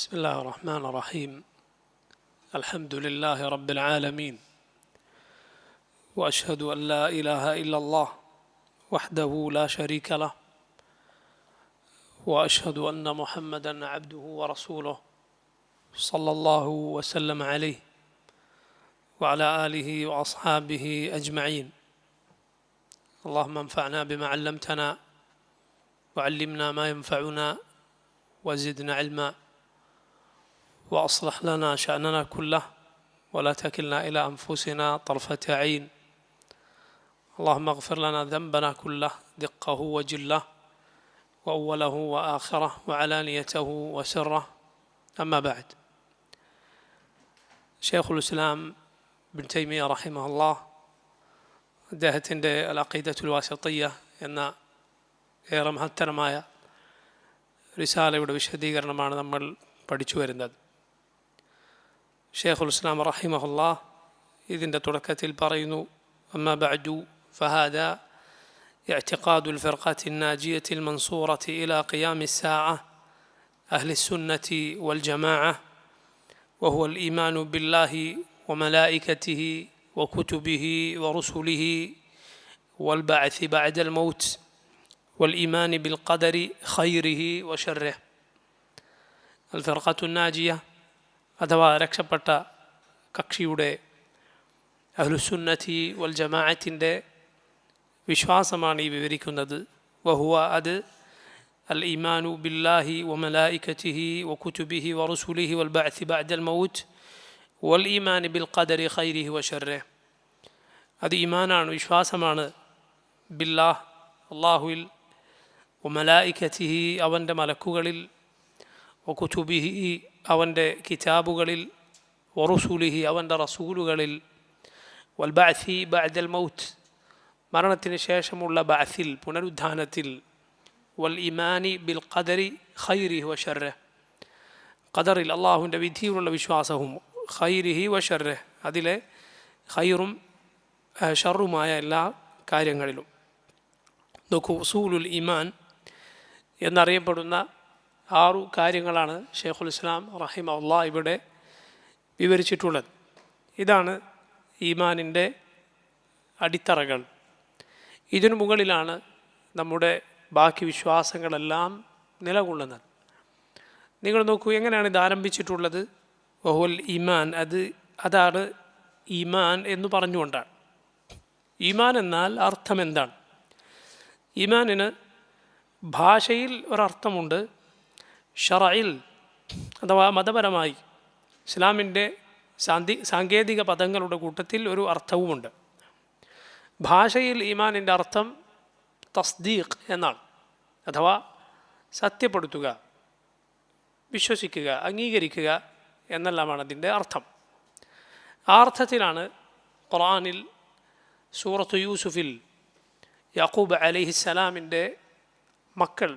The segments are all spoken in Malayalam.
بسم الله الرحمن الرحيم. الحمد لله رب العالمين، وأشهد أن لا إله إلا الله وحده لا شريك له، وأشهد أن محمدا عبده ورسوله صلى الله وسلم عليه وعلى آله وأصحابه أجمعين. اللهم انفعنا بما علمتنا وعلمنا ما ينفعنا وزدنا علما وأصلح لنا شأننا كله ولا تكلنا إلى أنفسنا طرفة عين. اللهم اغفر لنا ذنبنا كله دقه وجله وأوله وآخره وعلانيته وسره. أما بعد، ഷെയ്ഖുൽ ഇസ്ലാം ഇബ്നു തൈമിയ്യ റഹിമഹുല്ലാഹ് അദ്ദേഹത്തിൻ്റെ അൽ അഖീദത്തുൽ വാസിത്തിയ്യ എന്ന ഏറെ മഹത്തരമായ റിസാലയുടെ വിശദീകരണമാണ് നമ്മൾ പഠിച്ചു വരുന്നത്. ഷെയ്ഖുൽ ഇസ്ലാം റഹിമഹുല്ലാഹ് ഇതിൻ്റെ തുടക്കത്തിൽ പറയുന്നു: അമ്മാ ബഅദു ഫഹാദാ اعتقاد الفرقة الناجية المنصورة إلى قيام الساعة أهل السنة والجماعة، وهو الإيمان بالله وملائكته وكتبه ورسله والبعث بعد الموت والإيمان بالقدر خيره وشره. الفرقة الناجية അഥവാ രക്ഷപ്പെട്ട കക്ഷിയുടെ അഹ്ലുസുന്നത്തി വൽ ജമാഅത്തിൻ്റെ വിശ്വാസമാണ് ഈ വിവരിക്കുന്നത്. വഹുവ അത് അൽ ഈമാനു ബില്ലാഹി വ മലായികതിഹി വ കുതുബിഹി വ റസൂലിഹി വൽ ബഅസി ബഅദൽ മൗത്ത് വൽ ഈമാൻ ബിൽ ഖദരി ഖൈരിഹി വ ശർരിഹി. അത് ഈമാനാണ്, വിശ്വാസമാണ്. ബില്ലാഹ് അല്ലാഹുവിൽ, വ മലായികതിഹി അവൻ്റെ മലക്കുകളിൽ, വ കുതുബിഹി അവൻ്റെ കിതാബുകളിൽ, വ റസൂലിഹി അവൻ്റെ റസൂലുകളിൽ, വൽ ബഅസി ബഅദൽ മൗത്ത് മരണത്തിന് ശേഷമുള്ള ബഅസിൽ പുനരുദ്ധാനത്തിൽ, വൽ ഈമാനി ബിൽ ഖദരി ഖൈരിഹി വ ശർരിഹി ഖദറിൽ അള്ളാഹുവിൻ്റെ വിധിയിലുള്ള വിശ്വാസവും, ഖൈരിഹി വ ശർരിഹി അതിലെ ഖൈറും ഷറുമായ എല്ലാ കാര്യങ്ങളിലും. നോക്കൂ, ഉസൂലുൽ ഈമാൻ എന്നറിയപ്പെടുന്ന 6 കാര്യങ്ങളാണ് ഷെയ്ഖുൽ ഇസ്ലാം റഹിമഹുല്ലാഹ് ഇവിടെ വിവരിച്ചിട്ടുള്ളത്. ഇതാണ് ഈമാനിൻ്റെ അടിത്തറകൾ. ഇതിനു മുകളിലാണ് നമ്മുടെ ബാക്കി വിശ്വാസങ്ങളെല്ലാം നിലകൊള്ളുന്നത്. നിങ്ങൾ നോക്കൂ, എങ്ങനെയാണ് ഇത് ആരംഭിച്ചിട്ടുള്ളത്? വഹുൽ ഈമാൻ, അതാണ് ഈമാൻ എന്ന് പറഞ്ഞുകൊണ്ടാണ്. ഈമാൻ എന്നാൽ അർത്ഥം എന്താണ്? ഈമാനിന് ഭാഷയിൽ ഒരർത്ഥമുണ്ട്, ഷറയിൽ അഥവാ മതപരമായി ഇസ്ലാമിൻ്റെ സാങ്കേതിക പദങ്ങളുടെ കൂട്ടത്തിൽ ഒരു അർത്ഥവുമുണ്ട്. ഭാഷയിൽ ഈമാനിൻ്റെ അർത്ഥം തസ്ദീഖ് എന്നാണ്, അഥവാ സത്യപ്പെടുത്തുക, വിശ്വസിക്കുക, അംഗീകരിക്കുക എന്നെല്ലാമാണ് അതിൻ്റെ അർത്ഥം. ആ അർത്ഥത്തിലാണ് ഖുർആനിൽ സൂറത്തു യൂസുഫിൽ യാക്കൂബ് അലൈഹിസ്സലാമിൻ്റെ മക്കൾ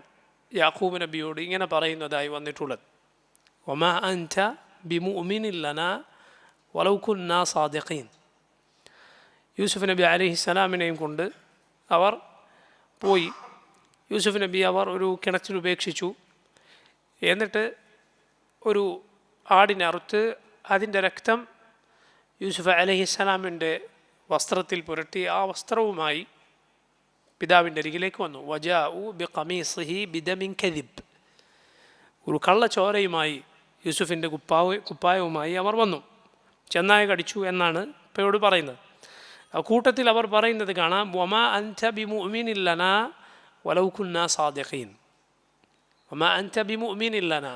യാക്കൂബ് നബിയോട് ഇങ്ങനെ പറയുന്നതായി വന്നിട്ടുള്ളത്: വമാ അൻത ബിമുഅ്മിനിൻ ലനാ വലൗ കുന്നാ സാദിഖീൻ. യൂസുഫ് നബി അലൈഹിസ്സലാമിനെയും കൊണ്ട് അവർ പോയി. യൂസുഫ് നബി അവർ ഒരു കിണറ്റിൽ ഉപേക്ഷിച്ചു. എന്നിട്ട് ഒരു ആടിനെ അറുത്ത് അതിൻ്റെ രക്തം യൂസുഫ് അലൈഹിസ്സലാമിൻ്റെ വസ്ത്രത്തിൽ പുരട്ടി ആ വസ്ത്രവുമായി പിതാവിൻ്റെ അരികിലേക്ക് വന്നു. വജാഉ ബിഖമീസിഹി ബിദമിൻ കദിബ്. ഒരു കള്ളച്ചോരയുമായി യൂസുഫിൻ്റെ കുപ്പായവുമായി അവർ വന്നു. ചെന്നായ കടിച്ചു എന്നാണ് ഇപ്പോഴോട് പറയുന്നത്. കൂട്ടത്തിൽ അവർ പറയുന്നത് കാണാം: വമാ അൻത ബിമുഅ്മിനിൻ ലനാ വലൗ കുന്നാ സാദിഖീൻ. വമാ അൻത ബിമുഅ്മിനിൻ ലനാ,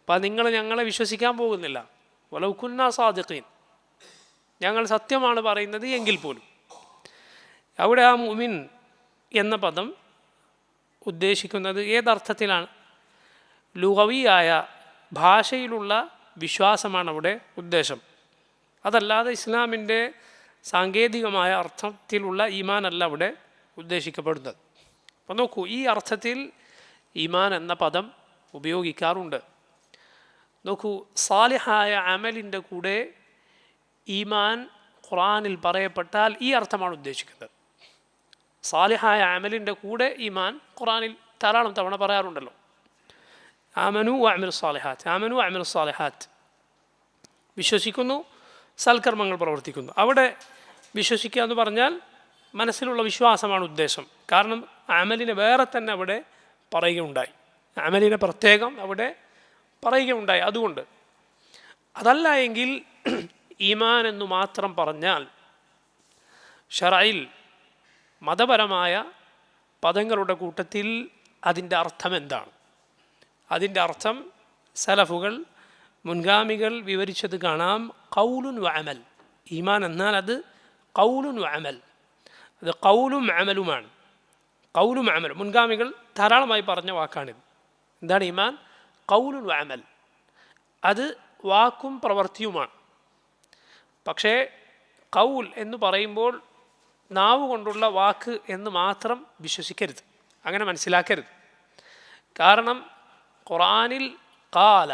അപ്പം നിങ്ങൾ ഞങ്ങളെ വിശ്വസിക്കാൻ പോകുന്നില്ല. വലൗ കുന്നാ സാദിഖീൻ, ഞങ്ങൾ സത്യമാണ് പറയുന്നത് എങ്കിൽ പോലും. അവിടെ ആ മുഅ്മിൻ എന്ന പദം ഉദ്ദേശിക്കുന്നത് ഏതർത്ഥത്തിലാണ്? ലുഗവിയായ ഭാഷയിലുള്ള വിശ്വാസമാണ് അവിടെ ഉദ്ദേശം. അതല്ലാതെ ഇസ്ലാമിൻ്റെ സാങ്കേതികമായ അർത്ഥത്തിലുള്ള ഈമാനല്ല അവിടെ ഉദ്ദേശിക്കപ്പെടുന്നത്. അപ്പം നോക്കൂ, ഈ അർത്ഥത്തിൽ ഈമാൻ എന്ന പദം ഉപയോഗിക്കാറുണ്ട്. നോക്കൂ, സാലിഹായ അമലിൻ്റെ കൂടെ ഈമാൻ ഖുർആനിൽ പറയപ്പെട്ടാൽ ഈ അർത്ഥമാണ് ഉദ്ദേശിക്കുന്നത്. സാലിഹായ അമലിൻ്റെ കൂടെ ഈമാൻ ഖുർആനിൽ ധാരാളം തവണ പറയാറുണ്ടല്ലോ. ആമനു വഅമിലു സ്സാലിഹാത്ത്, ആമനു വഅമിലു സ്സാലിഹാത്ത്, വിശ്വസിക്കുന്നു, സൽക്കർമ്മങ്ങൾ പ്രവർത്തിക്കുന്നു. അവിടെ വിശ്വസിക്കുക എന്ന് പറഞ്ഞാൽ മനസ്സിലുള്ള വിശ്വാസമാണ് ഉദ്ദേശം. കാരണം അമലിനെ വേറെ തന്നെ അവിടെ പറയുകയുണ്ടായി, അമലിനെ പ്രത്യേകം അവിടെ പറയുകയുണ്ടായി. അതുകൊണ്ട് അതല്ല എങ്കിൽ ഈമാൻ എന്നു മാത്രം പറഞ്ഞാൽ ശറയിൽ മതപരമായ പദങ്ങളുടെ കൂട്ടത്തിൽ അതിൻ്റെ അർത്ഥം എന്താണ്? അതിൻ്റെ അർത്ഥം സലഫുകൾ, മുൻഗാമികൾ വിവരിച്ചത് കാണാം. ഖൗലുൻ വ അമൽ. ഈമാൻ എന്നാൽ അത് ഖൗലുൻ വ അമൽ, അത് ഖൗലും അമലുമാണ്. ഖൗലും അമലും മുൻഗാമികൾ ധാരാളമായി പറഞ്ഞ വാക്കാണിത്. എന്താണ് ഈമാൻ? ഖൗലുൻ വ അമൽ, അത് വാക്കും പ്രവൃത്തിയുമാണ്. പക്ഷേ ഖൗൽ എന്ന് പറയുമ്പോൾ നാവ് കൊണ്ടുള്ള വാക്ക് എന്ന് മാത്രം വിശ്വസിക്കരുത്, അങ്ങനെ മനസ്സിലാക്കരുത്. കാരണം ഖുർആനിൽ ഖാല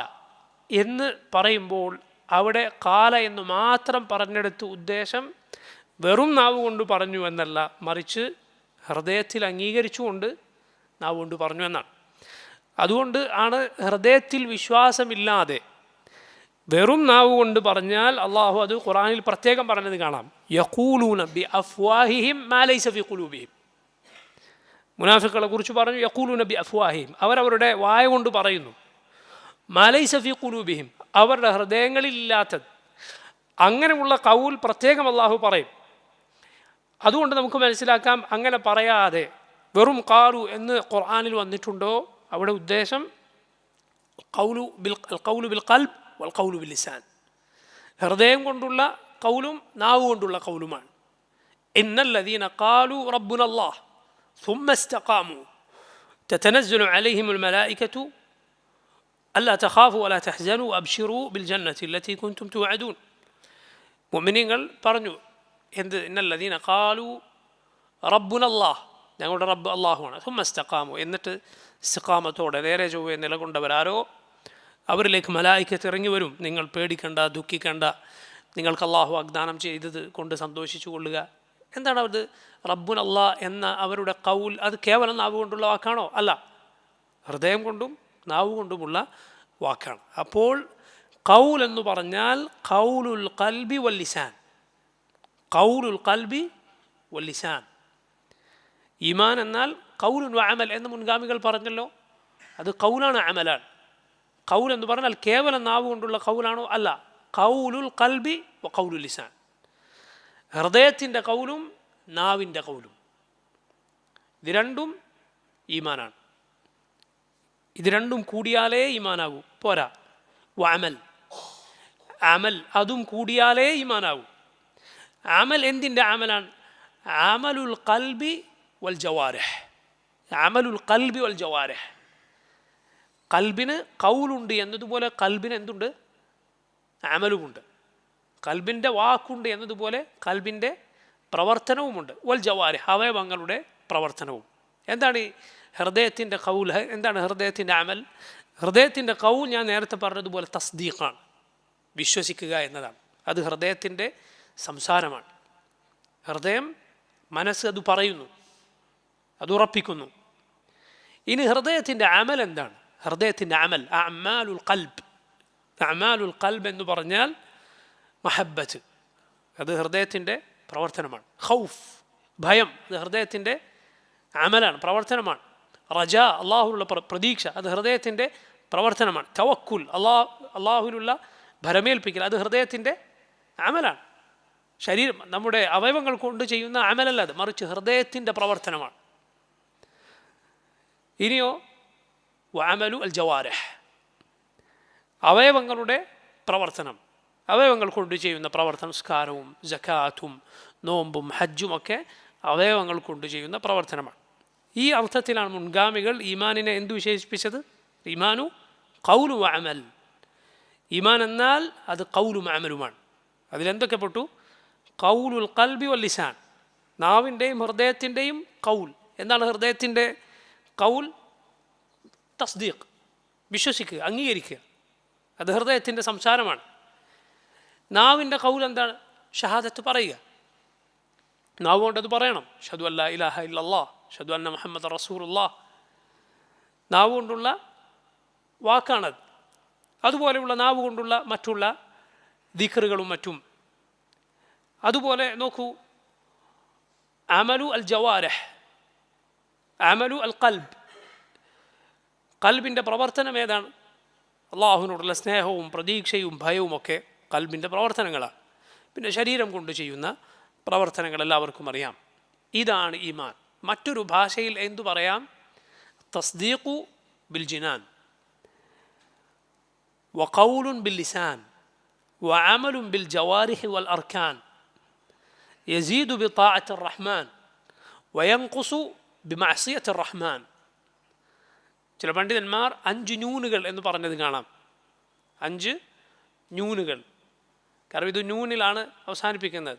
എന്ന് പറയുമ്പോൾ അവിടെ ഖാല എന്ന് മാത്രം പറഞ്ഞെടുത്ത് ഉദ്ദേശം വെറും നാവ് കൊണ്ട് പറഞ്ഞു എന്നല്ല, മറിച്ച് ഹൃദയത്തിൽ അംഗീകരിച്ചുകൊണ്ട് നാവ് കൊണ്ട് പറഞ്ഞു എന്നാണ്. അതുകൊണ്ട് ആണ് ഹൃദയത്തിൽ വിശ്വാസമില്ലാതെ വെറും നാവ് കൊണ്ട് പറഞ്ഞാൽ അള്ളാഹു അത് ഖുർആനിൽ പ്രത്യേകം പറഞ്ഞത് കാണാം. യഖൂലൂന ബി അഫ്വാഹിഹിം മാ ലൈസ ഫീ ഖുലൂബിഹിം. മുനാഫിക്കുകളെ കുറിച്ച് പറഞ്ഞു യഖൂലൂന ബി അഫ്വാഹിഹിം, അവരവരുടെ വായ കൊണ്ട് പറയുന്നു. മാ ലൈസ ഫീ ഖുലൂബിഹിം, അവരുടെ ഹൃദയങ്ങളിൽ ഇല്ലാത്തത്. അങ്ങനെയുള്ള ഖൗൽ പ്രത്യേകം അള്ളാഹു പറയും. അതുകൊണ്ട് നമുക്ക് മനസ്സിലാക്കാം, അങ്ങനെ പറയാതെ വെറും ഖാലു എന്ന് ഖുർആനിൽ വന്നിട്ടുണ്ടോ അവിടെ ഉദ്ദേശം ഖൗലു ബിൽ ഖൽബ് വൽ ഖൗലു ബിൽ ലിസാൻ, ഹൃദയം കൊണ്ടുള്ള ഖൗലും നാവ് കൊണ്ടുള്ള ഖൗലുമാണ്. ഇന്നല്ലദീന ഖാലു റബ്ബുനല്ലാഹ് ثم استقاموا تتنزل عليهم الملائكة ألا تخافوا ولا تحزنوا وأبشروا بالجنة التي كنتم توعدون. മുഅ്മിനീങ്ങൾ പറഞ്ഞു എന്ത്? ഇന്നല്ലദീന ഖാലു റബ്ബുനല്ലാഹ്, ഞങ്ങളുടെ റബ്ബ് അല്ലാഹുവാണ്. ثم استقاموا, എന്നിട്ട് ഇസ്തിഖാമത്തോടെ നേരെ ചൊവ്വേ നിലകൊണ്ടവരാരോ അവരിലേക്ക് മലായിക്കത്ത് ഇറങ്ങി വരും. നിങ്ങൾ പേടിക്കണ്ട, ദുഃഖിക്കണ്ട, നിങ്ങൾക്ക് അള്ളാഹു വാഗ്ദാനം ചെയ്തത് കൊണ്ട് സന്തോഷിച്ചു കൊള്ളുക. എന്താണ് അത്? റബ്ബുൻ അല്ലാഹ് എന്ന അവരുടെ ഖൗൽ അത് കേവലം നാവ് കൊണ്ടുള്ള വാക്കാണോ? അല്ല, ഹൃദയം കൊണ്ടും നാവ് കൊണ്ടുമുള്ള വാക്കാണ്. അപ്പോൾ ഖൗൽ എന്ന് പറഞ്ഞാൽ ഖൗലുൽ ഖൽബി വൽ ലിസാൻ, ഖൗലുൽ ഖൽബി വൽ ലിസാൻ. ഈമാൻ എന്നാൽ ഖൗലുൻ വ അമൽ എന്ന് മുൻഗാമികൾ പറഞ്ഞല്ലോ, അത് ഖൗലാണ്, അമലാണ്. ഖൗൽ എന്ന് പറഞ്ഞാൽ കേവലം നാവ് കൊണ്ടുള്ള ഖൗലാണോ? അല്ല, ഖൗലുൽ ഖൽബി വ ഖൗലുൽ ലിസാൻ, ഹൃദയത്തിൻ്റെ ഖൗലും നാവിൻ്റെ ഖൗലും. ഇത് രണ്ടും ഈമാനാണ്. ഇത് രണ്ടും കൂടിയാലേ ഈമാനാകൂ, പോരാ. വ അമൽ, അമൽ അതും കൂടിയാലേ ഈമാനാകൂ. അമൽ എന്തിൻ്റെ അമലാണ്? അമലുൽ ഖൽബി വൽ ജവാരിഹ്, അമലുൽ ഖൽബി വൽ ജവാരിഹ്. ഖൽബിന് ഖൗലുണ്ട് എന്നതുപോലെ ഖൽബിന് എന്തുണ്ട്? അമലുമുണ്ട്. ഖൽബിൻ്റെ വാക്കുണ്ട് എന്നതുപോലെ ഖൽബിൻ്റെ പ്രവർത്തനവുമുണ്ട്. വൽ ജവാരിഹ്, അവയവങ്ങളുടെ പ്രവർത്തനവും. എന്താണ് ഈ ഹൃദയത്തിൻ്റെ ഖൗൽ? എന്താണ് ഹൃദയത്തിൻ്റെ അമൽ? ഹൃദയത്തിൻ്റെ ഖൗൽ ഞാൻ നേരത്തെ പറഞ്ഞതുപോലെ തസ്ദീഖാണ്, വിശ്വസിക്കുക എന്നതാണ്. അത് ഹൃദയത്തിൻ്റെ സംസാരമാണ്. ഹൃദയം, മനസ്സ് അത് പറയുന്നു, അത് ഉറപ്പിക്കുന്നു. ഇനി ഹൃദയത്തിൻ്റെ അമൽ എന്താണ്? ഹൃദയത്തിൻ്റെ അമൽ അഅ്മാലുൽ ഖൽബ്. അഅ്മാലുൽ ഖൽബ് എന്ന് പറഞ്ഞാൽ മഹബ്ബത്ത്, അത് ഹൃദയത്തിൻ്റെ പ്രവർത്തനമാണ്. ഖൗഫ്, ഭയം, അത് ഹൃദയത്തിൻ്റെ അമലാണ്, പ്രവർത്തനമാണ്. റജ, അള്ളാഹുവിലുള്ള പ്രതീക്ഷ, അത് ഹൃദയത്തിൻ്റെ പ്രവർത്തനമാണ്. തവക്കുൽ, അള്ളാഹുവിലുള്ള ഭരമേൽപ്പിക്കൽ, അത് ഹൃദയത്തിൻ്റെ അമലാണ്. ശരീരം, നമ്മുടെ അവയവങ്ങൾ കൊണ്ട് ചെയ്യുന്ന അമലല്ല അത്, മറിച്ച് ഹൃദയത്തിൻ്റെ പ്രവർത്തനമാണ്. ഇനിയോ വഅമലു അൽ ജവാരിഹ്, അവയവങ്ങളുടെ പ്രവർത്തനം, അവയവങ്ങൾ കൊണ്ട് ചെയ്യുന്ന പ്രവർത്തനം. നിസ്കാരവും സകാത്തും നോമ്പും ഹജ്ജും ഒക്കെ അവയവങ്ങൾ കൊണ്ട് ചെയ്യുന്ന പ്രവർത്തനമാണ്. ഈ അർത്ഥത്തിലാണ് മുൻഗാമികൾ ഈമാനിനെ എന്തു വിശേഷിപ്പിച്ചത്? ഈമാനു ഖൗലു വ അമൽ. ഈമാൻ എന്നാൽ അത് ഖൗലും അമലുമാണ്. അതിലെന്തൊക്കെ പെട്ടു? ഖൗലുൽ ഖൽബി വൽ ലിസാൻ, നാവിൻ്റെയും ഹൃദയത്തിൻ്റെയും ഖൗൽ. എന്താണ് ഹൃദയത്തിൻ്റെ ഖൗൽ? തസ്ദീഖ്, വിശ്വസിക്കുക, അംഗീകരിക്കുക, അത് ഹൃദയത്തിൻ്റെ സംസാരമാണ്. നാവിൻ്റെ ഖൗൽ എന്താണ്? ഷഹാദത്ത് പറയുക, നാവ് കൊണ്ടത് പറയണം. അഷ്ഹദു അല്ലാ ഇലാഹ ഇല്ലല്ലാഹ്, അഷ്ഹദു അന്ന മുഹമ്മദ് റസൂലുള്ളാഹ്. നാവ് കൊണ്ടുള്ള വാക്കാണത്. അതുപോലെയുള്ള നാവ് കൊണ്ടുള്ള മറ്റുള്ള ദിക്റുകളും മറ്റും. അതുപോലെ നോക്കൂ, അമലു അൽ ജവാരഹ്, അമലു അൽ ഖൽബ്, ഖൽബിൻ്റെ പ്രവർത്തനം ഏതാണ്? അള്ളാഹുവിനോടുള്ള സ്നേഹവും പ്രതീക്ഷയും ഭയവും ഒക്കെ ഖൽബിൻ്റെ പ്രവർത്തനങ്ങളാണ്. പിന്നെ ശരീരം കൊണ്ട് ചെയ്യുന്ന പ്രവർത്തനങ്ങൾ എല്ലാവർക്കും അറിയാം. ഇതാണ് ഈമാൻ. മറ്റൊരു ഭാഷയിൽ എന്തു പറയാം? തസ്ദീഖു ബിൽ ജിനാൻ വഖൗലുൻ ബിൽ ലിസാൻ വഅമലുൻ ബിൽ ജവാരിഹി വൽ അർക്കാൻ യസീദു ബിതാഅത്തി റഹ്മാൻ വയൻഖുസു ബിമഅസിയത്തി റഹ്മാൻ. ചില പണ്ഡിതന്മാർ 5 ന്യൂനുകൾ എന്ന് പറഞ്ഞത് കാണാം. 5 ന്യൂനുകൾ. കാരണം ഇത് ന്യൂനിലാണ് അവസാനിപ്പിക്കുന്നത്.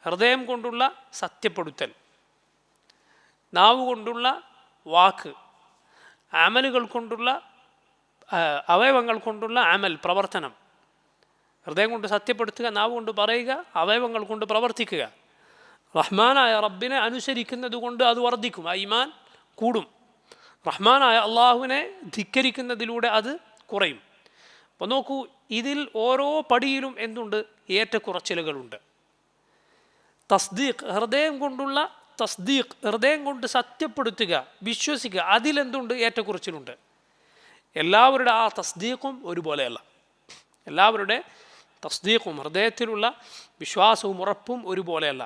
ഹൃദയം കൊണ്ടുള്ള സത്യപ്പെടുത്തൽ, നാവ് കൊണ്ടുള്ള വാക്ക്, അമലുകൾ കൊണ്ടുള്ള അവയവങ്ങൾ കൊണ്ടുള്ള അമൽ പ്രവർത്തനം. ഹൃദയം കൊണ്ട് സത്യപ്പെടുത്തുക, നാവ് കൊണ്ട് പറയുക, അവയവങ്ങൾ കൊണ്ട് പ്രവർത്തിക്കുക. റഹ്മാനായ റബ്ബിനെ അനുസരിക്കുന്നത് കൊണ്ട് അത് വർദ്ധിക്കും, ആ ഈമാൻ കൂടും. റഹ്മാനായ അള്ളാഹുവിനെ ധിക്കരിക്കുന്നതിലൂടെ അത് കുറയും. അപ്പോൾ നോക്കൂ, ഇതിൽ ഓരോ പടിയിലും എന്തുണ്ട്? ഏറ്റക്കുറച്ചിലുകളുണ്ട്. തസ്ദീഖ്, ഹൃദയം കൊണ്ടുള്ള തസ്ദീഖ്, ഹൃദയം കൊണ്ട് സത്യപ്പെടുത്തുക, വിശ്വസിക്കുക, അതിലെന്തുണ്ട്? ഏറ്റക്കുറച്ചിലുണ്ട്. എല്ലാവരുടെ ആ തസ്ദീഖും ഒരുപോലെയല്ല. എല്ലാവരുടെ തസ്ദീഖും ഹൃദയത്തിലുള്ള വിശ്വാസവും ഉറപ്പും ഒരുപോലെയല്ല.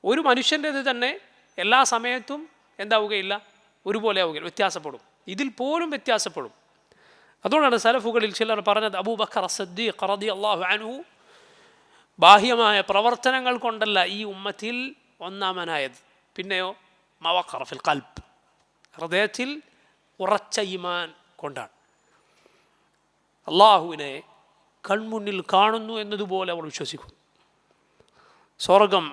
ഒരു മനുഷ്യൻ്റേത് തന്നെ എല്ലാ സമയത്തും എന്താവുകയില്ല, ഒരുപോലെ ആവുകയില്ല, വ്യത്യാസപ്പെടും. ഇതിൽ പോലും വ്യത്യാസപ്പെടും. അതുകൊണ്ടാണ് സലഫുകളിൽ ചിലർ പറഞ്ഞത്, അബൂബക്കർ സിദ്ദീഖ് റളിയല്ലാഹു അൻഹു ബാഹ്യമായ പ്രവർത്തനങ്ങൾ കൊണ്ടല്ല ഈ ഉമ്മത്തിൽ ഒന്നാമനായത്, പിന്നെയോ മവഖറ ഫിൽ ഖൽബ്, ഹൃദയത്തിൽ ഉറച്ച ഈമാൻ കൊണ്ടാണ്. അള്ളാഹുവിനെ കൺമുന്നിൽ കാണുന്നു എന്നതുപോലെ അവർ വിശ്വസിക്കും. സ്വർഗം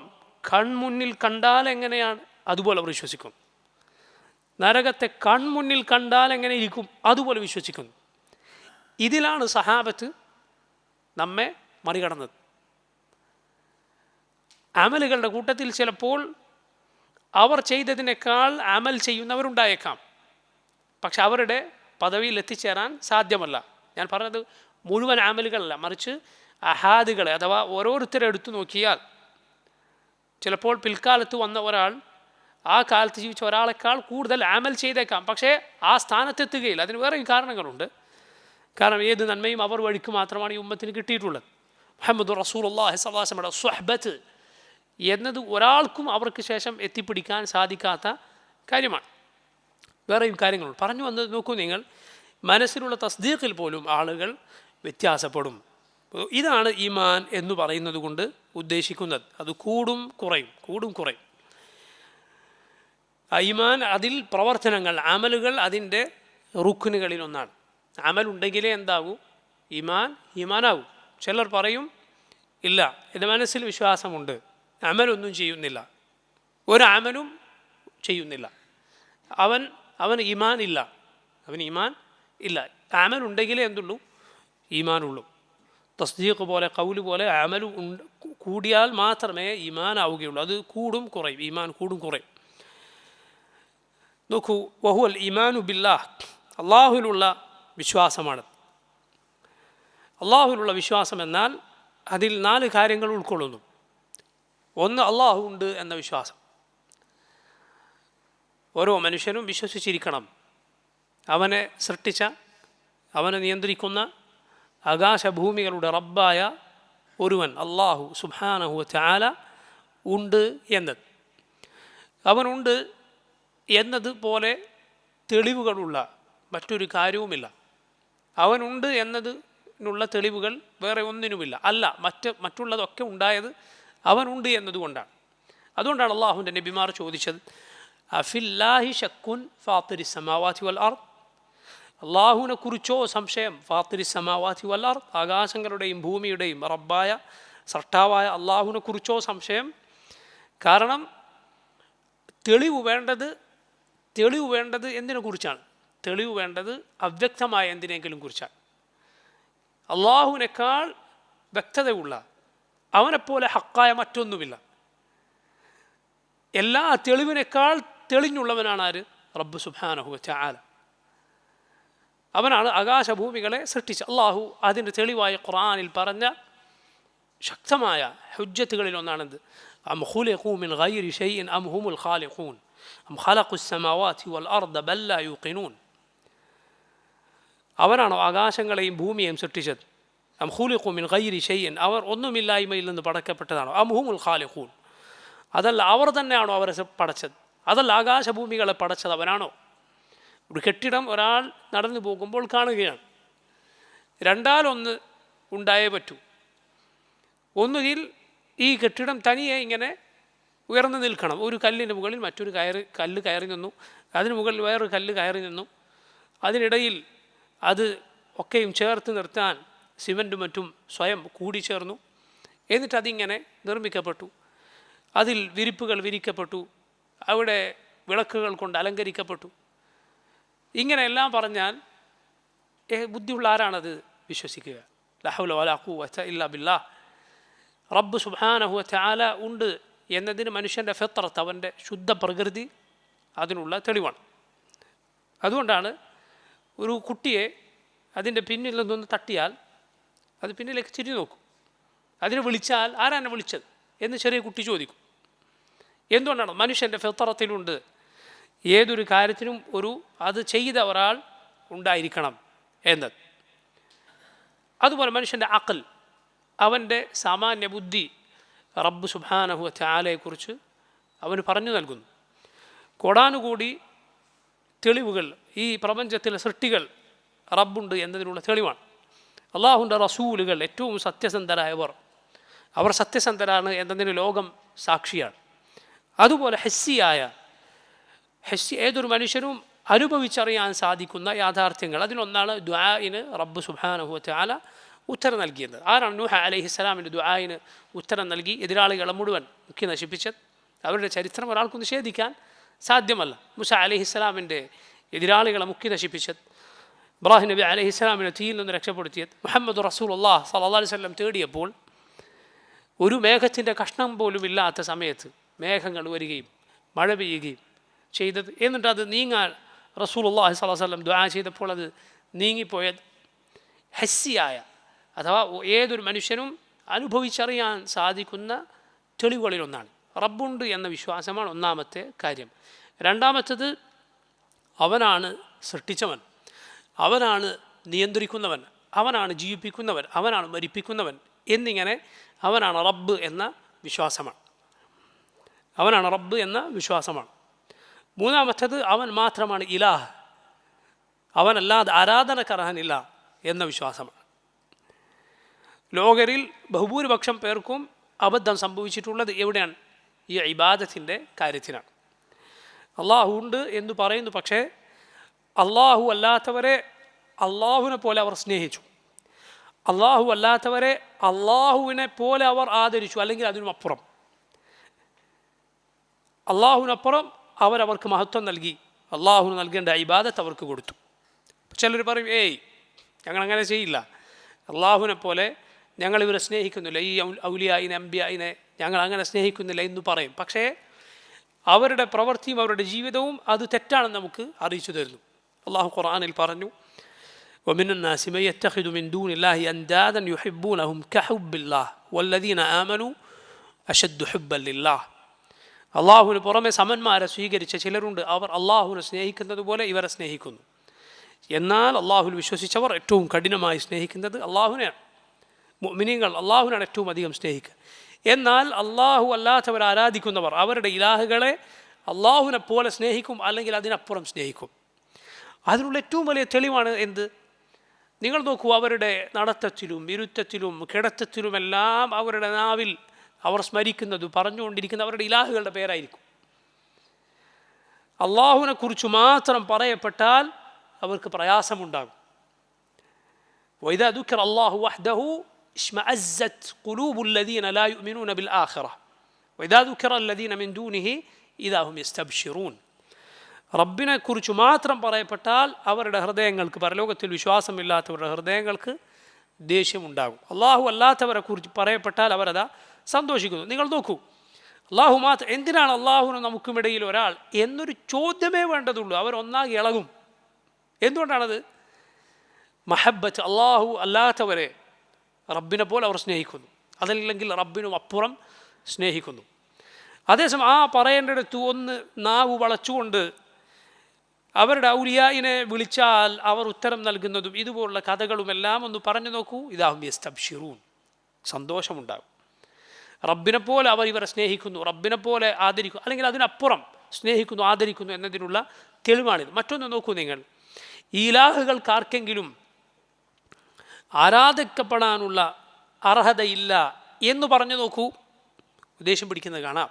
കൺമുന്നിൽ കണ്ടാൽ എങ്ങനെയാണ് അതുപോലെ അവർ വിശ്വസിക്കും. നരകത്തെ കൺമുന്നിൽ കണ്ടാൽ എങ്ങനെ ഇരിക്കും അതുപോലെ വിശ്വസിക്കുന്നു. ഇതിലാണ് സഹാബത്ത് നമ്മെ മറികടന്നത്. അമലുകളുടെ കൂട്ടത്തിൽ ചിലപ്പോൾ അവർ ചെയ്തതിനേക്കാൾ അമൽ ചെയ്യുന്നവരുണ്ടായേക്കാം, പക്ഷെ അവരുടെ പദവിയിൽ എത്തിച്ചേരാൻ സാധ്യമല്ല. ഞാൻ പറഞ്ഞത് മുഴുവൻ അമലുകളല്ല, മറിച്ച് അഹാദുകളെ അഥവാ ഓരോരുത്തരെ എടുത്തു നോക്കിയാൽ ചിലപ്പോൾ പിൽക്കാലത്ത് വന്ന ഒരാൾ ആ കാലത്ത് ജീവിച്ച ഒരാളെക്കാൾ കൂടുതൽ അമൽ ചെയ്തേക്കാം, പക്ഷേ ആ സ്ഥാനത്തെത്തുകയില്ല. അതിന് വേറെയും കാരണങ്ങളുണ്ട്. കാരണം ഏത് നന്മയും അവർ വഴിക്ക് മാത്രമാണ് ഈ ഉമ്മത്തിന് കിട്ടിയിട്ടുള്ളത്. മുഹമ്മദ് റസൂലുള്ളാഹി സ്വല്ലല്ലാഹു അലൈഹി വസല്ലം സ്വഹ്ബത്ത് എന്നത് ഒരാൾക്കും അവർക്ക് ശേഷം എത്തിപ്പിടിക്കാൻ സാധിക്കാത്ത കാര്യമാണ്. വേറെയും കാര്യങ്ങളുണ്ട്. പറഞ്ഞു വന്നത് നോക്കൂ നിങ്ങൾ, മനസ്സിലുള്ള തസ്ദീഖിൽ പോലും ആളുകൾ വ്യത്യാസപ്പെടും. ഇതാണ് ഈമാൻ എന്ന് പറയുന്നത് കൊണ്ട് ഉദ്ദേശിക്കുന്നത്. അത് കൂടും കുറയും, കൂടും കുറയും. ഈമാൻ അതിൽ പ്രവർത്തനങ്ങൾ, അമലുകൾ അതിൻ്റെ റുക്നുകളിലൊന്നാണ്. അമലുണ്ടെങ്കിലേ എന്താകൂ? ഈമാനാകൂ. ചിലർ പറയും, ഇല്ല, എൻ്റെ മനസ്സിൽ വിശ്വാസമുണ്ട്, അമലൊന്നും ചെയ്യുന്നില്ല, ഒരു അമലും ചെയ്യുന്നില്ല, അവൻ ഈമാൻ ഇല്ല, അവന് ഈമാൻ ഇല്ല. അമലുണ്ടെങ്കിലേ എന്തുള്ളൂ? ഈമാനുള്ളൂ. തസ്ദീഖ് പോലെ ഖൗല് പോലെ അമൽ കൂടിയാൽ മാത്രമേ ഈമാൻ ആവുകയുള്ളൂ. അത് കൂടും കുറയും, ഈമാൻ കൂടും കുറയും. നോക്കൂ, വഹുവൽ ഈമാനു ബില്ലാഹ്, അള്ളാഹുവിലുള്ള വിശ്വാസമാണ്. അള്ളാഹുവിലുള്ള വിശ്വാസം എന്നാൽ അതിൽ 4 കാര്യങ്ങൾ ഉൾക്കൊള്ളുന്നു. ഒന്ന്, അള്ളാഹു ഉണ്ട് എന്ന വിശ്വാസം. ഓരോ മനുഷ്യനും വിശ്വസിച്ചിരിക്കണം, അവനെ സൃഷ്ടിച്ച, അവനെ നിയന്ത്രിക്കുന്ന ആകാശഭൂമികളുടെ റബ്ബായ ഒരുവൻ അള്ളാഹു സുബ്ഹാനഹു വ തആല ഉണ്ട് എന്നത്. അവനുണ്ട് എന്നത് പോലെ തെളിവുകളുള്ള മറ്റൊരു കാര്യവുമില്ല. അവനുണ്ട് എന്നതിനുള്ള തെളിവുകൾ വേറെ ഒന്നിനുമില്ല. അല്ല, മറ്റുള്ളതൊക്കെ ഉണ്ടായത് അവനുണ്ട് എന്നതുകൊണ്ടാണ്. അതുകൊണ്ടാണ് അള്ളാഹുവിൻ്റെ നബിമാർ ചോദിച്ചത്, അഫില്ലാഹി ശക്കുൻ ഫാത്തിരി സമാവാതി വൽ അർദ്, അള്ളാഹുവിനെ കുറിച്ചോ സംശയം? ഫാത്തിരി സമാവാതി വൽ അർദ്, ആകാശങ്ങളുടെയും ഭൂമിയുടെയും റബ്ബായ സൃഷ്ടാവായ അള്ളാഹുവിനെ കുറിച്ചോ സംശയം? കാരണം തെളിവ് വേണ്ടത് എന്തിനെ കുറിച്ചാണ്? തെളിവ് വേണ്ടത് അവ്യക്തമായ എന്തിനെങ്കിലും കുറിച്ചാണ്. അള്ളാഹുവിനേക്കാൾ വ്യക്തതയുള്ള, അവനെപ്പോലെ ഹക്കായ മറ്റൊന്നുമില്ല. എല്ലാ തെളിവിനേക്കാൾ തെളിഞ്ഞുള്ളവനാണ് ആര്? റബ്ബ് സുബ്ഹാനഹു വ തആല. അവനാണ് ആകാശഭൂമികളെ സൃഷ്ടിച്ചത്. അള്ളാഹു അതിൻ്റെ തെളിവായ ഖുർആനിൽ പറഞ്ഞ ശക്തമായ ഹുജ്ജത്തുകളിൽ ഒന്നാണിത്. അം ഖുലിഖൂ മിൻ ഗൈരി ഷൈഇൻ അം ഹുമുൽ ഖാലിഖൂൻ അം ഖലഖുസ് സമാവാതി വൽ അർദ ബൽ ലാ യൂഖിനൂൻ. അവനാണോ ആകാശങ്ങളെയും ഭൂമിയെയും സൃഷ്ടിച്ചത്? അം ഖുലിഖൂ മിൻ ഗൈരി ഷൈഇൻ, അവർ ഒന്നുമില്ലായ്മയിൽ നിന്ന് പടക്കപ്പെട്ടതാണോ? അം ഹുമുൽ ഖാലിഖൂൻ, അതല്ല അവർ തന്നെയാണോ അവരെ പടച്ചത്? അതല്ല ആകാശഭൂമികളെ പടച്ചത് അവനാണോ? ഒരു കെട്ടിടം ഒരാൾ നടന്നു പോകുമ്പോൾ കാണുകയാണ്. രണ്ടാലൊന്ന് ഉണ്ടായേ പറ്റൂ. ഒന്നുകിൽ ഈ കെട്ടിടം തനിയെ ഇങ്ങനെ ഉയർന്നു നിൽക്കണം. ഒരു കല്ലിന് മുകളിൽ മറ്റൊരു കല്ല് കയറി നിന്നു, അതിന് മുകളിൽ വേറൊരു കല്ല് കയറി നിന്നു, അതിനിടയിൽ അത് ഒക്കെയും ചേർത്ത് നിർത്താൻ സിമൻറ്റും മറ്റും സ്വയം കൂടിച്ചേർന്നു. എന്നിട്ട് അതിങ്ങനെ നിർമ്മിക്കപ്പെട്ടു. അതിൽ വിരിപ്പുകൾ വിരിക്കപ്പെട്ടു, അവിടെ വിളക്കുകൾ കൊണ്ട് അലങ്കരിക്കപ്പെട്ടു. ഇങ്ങനെയെല്ലാം പറഞ്ഞാൽ ബുദ്ധിയുള്ള ആരാണത് വിശ്വസിക്കുക? ലാ ഹൗല വലാ ഖുവത ഇല്ലാ ബില്ലാഹ്. റബ്ബ് സുബ്ഹാനഹു വ തആല ഉണ്ട് എന്നതിന് മനുഷ്യൻ്റെ ഫിത്രത്ത്, അവൻ്റെ ശുദ്ധ പ്രകൃതി അതിനുള്ള തെളിവാണ്. അതുകൊണ്ടാണ് ഒരു കുട്ടിയെ അതിൻ്റെ പിന്നിൽ നിന്നൊന്ന് തട്ടിയാൽ അത് പിന്നിലേക്ക് തിരിഞ്ഞു നോക്കും. അതിനെ വിളിച്ചാൽ ആരാണ് വിളിച്ചത് എന്ന് ചെറിയ കുട്ടി ചോദിക്കും. എന്തുകൊണ്ടാണ്? മനുഷ്യൻ്റെ ഫിത്രത്തിലുണ്ട് ഏതൊരു കാര്യത്തിനും അത് ചെയ്ത ഒരാൾ ഉണ്ടായിരിക്കണം എന്നത്. അതുപോലെ മനുഷ്യൻ്റെ അഖൽ, അവൻ്റെ സാമാന്യ ബുദ്ധി റബ്ബ് സുബ്ഹാനഹു വ തആലയെക്കുറിച്ച് അവന് പറഞ്ഞു നൽകുന്നു. കോടാനുകൂടി തെളിവുകൾ ഈ പ്രപഞ്ചത്തിലെ സൃഷ്ടികൾ റബ്ബുണ്ട് എന്നതിനുള്ള തെളിവാണ്. അള്ളാഹുവിൻ്റെ റസൂലുകൾ ഏറ്റവും സത്യസന്ധരായവർ, അവർ സത്യസന്ധരാണ് എന്നതിന് ലോകം സാക്ഷിയാണ്. അതുപോലെ ഏതൊരു മനുഷ്യനും അനുഭവിച്ചറിയാൻ സാധിക്കുന്ന യാഥാർത്ഥ്യങ്ങൾ, അതിലൊന്നാണ് ദുആഇന് റബ്ബ് സുബ്ഹാനഹു വ തആല ഉത്തരം നൽകിയത്. ആരാണ് നൂഹ് അലൈഹിസ്സലാമിൻ്റെ ദുആഇന് ഉത്തരം നൽകി എതിരാളികളെ മുഴുവൻ മുക്കി നശിപ്പിച്ചത്? അവരുടെ ചരിത്രം ഒരാൾക്ക് നിഷേധിക്കാൻ സാധ്യമല്ല. മൂസ അലൈഹിസ്സലാമിൻ്റെ എതിരാളികളെ മുക്കി നശിപ്പിച്ചത്, ഇബ്രാഹിം നബി അലൈഹിസ്സലാമിനെ തീയിൽ നിന്ന് രക്ഷപ്പെടുത്തിയത്, മുഹമ്മദ് റസൂലുള്ളാഹി സ്വല്ലല്ലാഹു അലൈഹി വസല്ലം തേടിയപ്പോൾ ഒരു മേഘത്തിൻ്റെ കഷ്ണം പോലും ഇല്ലാത്ത സമയത്ത് മേഘങ്ങൾ വരികയും മഴ പെയ്യുകയും ചെയ്തത്. എന്നിട്ട് അത് നീങ്ങാൻ റസൂലുള്ളാഹി സ്വല്ലല്ലാഹു അലൈഹി വസല്ലം ദുആ ചെയ്തപ്പോൾ അത് നീങ്ങിപ്പോയത് ഹസ്സിയായ, അഥവാ ഏതൊരു മനുഷ്യനും അനുഭവിച്ചറിയാൻ സാധിക്കുന്ന തെളിവുകളിലൊന്നാണ്. റബ്ബുണ്ട് എന്ന വിശ്വാസമാണ് ഒന്നാമത്തെ കാര്യം. രണ്ടാമത്തേത്, അവനാണ് സൃഷ്ടിച്ചവൻ, അവനാണ് നിയന്ത്രിക്കുന്നവൻ, അവനാണ് ജീവിപ്പിക്കുന്നവൻ, അവനാണ് മരിപ്പിക്കുന്നവൻ എന്നിങ്ങനെ അവനാണ് റബ്ബ് എന്ന വിശ്വാസമാണ്. അവനാണ് റബ്ബ് എന്ന വിശ്വാസമാണ്. മൂന്നാമത്തേത്, അവൻ മാത്രമാണ് ഇലാഹ്, അവനല്ലാതെ ആരാധനക്കർഹനില്ല എന്ന വിശ്വാസമാണ്. ലോകരിൽ ബഹുഭൂരിപക്ഷം പേർക്കും അബദ്ധം സംഭവിച്ചിട്ടുള്ളത് എവിടെയാണ്? ഈ ഇബാദത്തിൻ്റെ കാര്യത്തിലാണ്. അള്ളാഹു ഉണ്ട് എന്ന് പറയുന്നു, പക്ഷേ അള്ളാഹു അല്ലാത്തവരെ അള്ളാഹുവിനെ പോലെ അവർ സ്നേഹിച്ചു, അള്ളാഹു അല്ലാത്തവരെ അള്ളാഹുവിനെ പോലെ അവർ ആദരിച്ചു, അല്ലെങ്കിൽ അതിനുമപ്പുറം അള്ളാഹുവിനപ്പുറം അവർക്ക് മഹത്വം നൽകി, അള്ളാഹുവിന് നൽകേണ്ട ഇബാദത്ത് അവർക്ക് കൊടുത്തു. ചിലർ പറയും, ഞങ്ങളങ്ങനെ ചെയ്യില്ല, അള്ളാഹുവിനെ പോലെ ഞങ്ങളിവരെ സ്നേഹിക്കുന്നില്ല, ഈ ഔലിയായിനെ അംബിയായിനെ ഞങ്ങൾ അങ്ങനെ സ്നേഹിക്കുന്നില്ല എന്ന് പറയും. പക്ഷേ അവരുടെ പ്രവൃത്തിയും അവരുടെ ജീവിതവും അത് തെറ്റാണെന്ന് നമുക്ക് അറിയിച്ചു തരുന്നു. അള്ളാഹു ഖുർആനിൽ പറഞ്ഞു, ومن الناس من يتخذ من دون الله أندادا يحبونهم كحب الله والذين آمنوا أشد حبا لله. അള്ളാഹുവിന് പുറമെ സമന്മാരെ സ്വീകരിച്ച ചിലരുണ്ട്, അവർ അള്ളാഹുവിനെ സ്നേഹിക്കുന്നത് പോലെ ഇവരെ സ്നേഹിക്കുന്നു. എന്നാൽ അള്ളാഹുവിൽ വിശ്വസിച്ചവർ ഏറ്റവും കഠിനമായി സ്നേഹിക്കുന്നത് അള്ളാഹുവിനെയാണ്. മുഅ്മിനീങ്ങൾ അള്ളാഹുവിനാണ് ഏറ്റവും അധികം സ്നേഹിക്കുക. എന്നാൽ അള്ളാഹു അല്ലാത്തവർ ആരാധിക്കുന്നവർ അവരുടെ ഇലാഹുകളെ അള്ളാഹുവിനെ പോലെ സ്നേഹിക്കും, അല്ലെങ്കിൽ അതിനപ്പുറം സ്നേഹിക്കും. അതിനുള്ള ഏറ്റവും വലിയ തെളിവാണ് എന്ത്? നിങ്ങൾ നോക്കൂ, അവരുടെ നടത്തത്തിലും ഇരുത്തത്തിലും കിടത്തത്തിലുമെല്ലാം അവരുടെ നാവിൽ അവർ സ്മരിക്കുന്നത്, പറഞ്ഞുകൊണ്ടിരിക്കുന്ന അവരുടെ ഇലാഹുകളുടെ പേരായിരിക്കും. അള്ളാഹുവിനെ കുറിച്ച് മാത്രം പറയപ്പെട്ടാൽ അവർക്ക് പ്രയാസമുണ്ടാകും. وإذا ذكر الله وحده اشمأزت قلوب الذين لا يؤمنون بالآخرة وإذا ذكر الذين من دونه إذا هم يستبشرون. റബ്ബിനെ കുറിച്ച് മാത്രം പറയപ്പെട്ടാൽ അവരുടെ ഹൃദയങ്ങൾക്ക്, പരലോകത്തിൽ വിശ്വാസമില്ലാത്തവരുടെ ഹൃദയങ്ങൾക്ക് ദേഷ്യമുണ്ടാകും. അള്ളാഹു അല്ലാത്തവരെ കുറിച്ച് പറയപ്പെട്ടാൽ അവരതാ സന്തോഷിക്കുന്നു. നിങ്ങൾ നോക്കൂ, അള്ളാഹു മാത്രം, എന്തിനാണ് അള്ളാഹുവിന് നമുക്കുമിടയിൽ ഒരാൾ എന്നൊരു ചോദ്യമേ വേണ്ടതുള്ളൂ, അവരൊന്നാകെ ഇളകും. എന്തുകൊണ്ടാണത്? മഹബ്ബത്ത്, അള്ളാഹു അല്ലാത്തവരെ റബ്ബിനെ പോലെ അവർ സ്നേഹിക്കുന്നു, അതല്ലെങ്കിൽ റബ്ബിനും അപ്പുറം സ്നേഹിക്കുന്നു. അതേസമയം ആ പറയേണ്ടിടത്ത് ഒന്ന് നാവ് വളച്ചുകൊണ്ട് അവരുടെ ഔലിയായിനെ വിളിച്ചാൽ അവർ ഉത്തരം നൽകുന്നതും ഇതുപോലുള്ള കഥകളുമെല്ലാം ഒന്ന് പറഞ്ഞു നോക്കൂ. ഇതാഹും യസ്തബ്ശിറൂൻ, സന്തോഷമുണ്ടാകും. റബ്ബിനെ പോലെ അവർ ഇവരെ സ്നേഹിക്കുന്നു, റബ്ബിനെ പോലെ ആദരിക്കുന്നു, അല്ലെങ്കിൽ അതിനപ്പുറം സ്നേഹിക്കുന്നു, ആദരിക്കുന്നു എന്നതിനുള്ള തെളിവാണിത്. മറ്റൊന്ന് നോക്കൂ നിങ്ങൾ, ഇലാഹുകൾക്കാർക്കെങ്കിലും ആരാധിക്കപ്പെടാനുള്ള അർഹതയില്ല എന്ന് പറഞ്ഞു നോക്കൂ, ഉദ്ദേശം പിടിക്കുന്നത് കാണാം.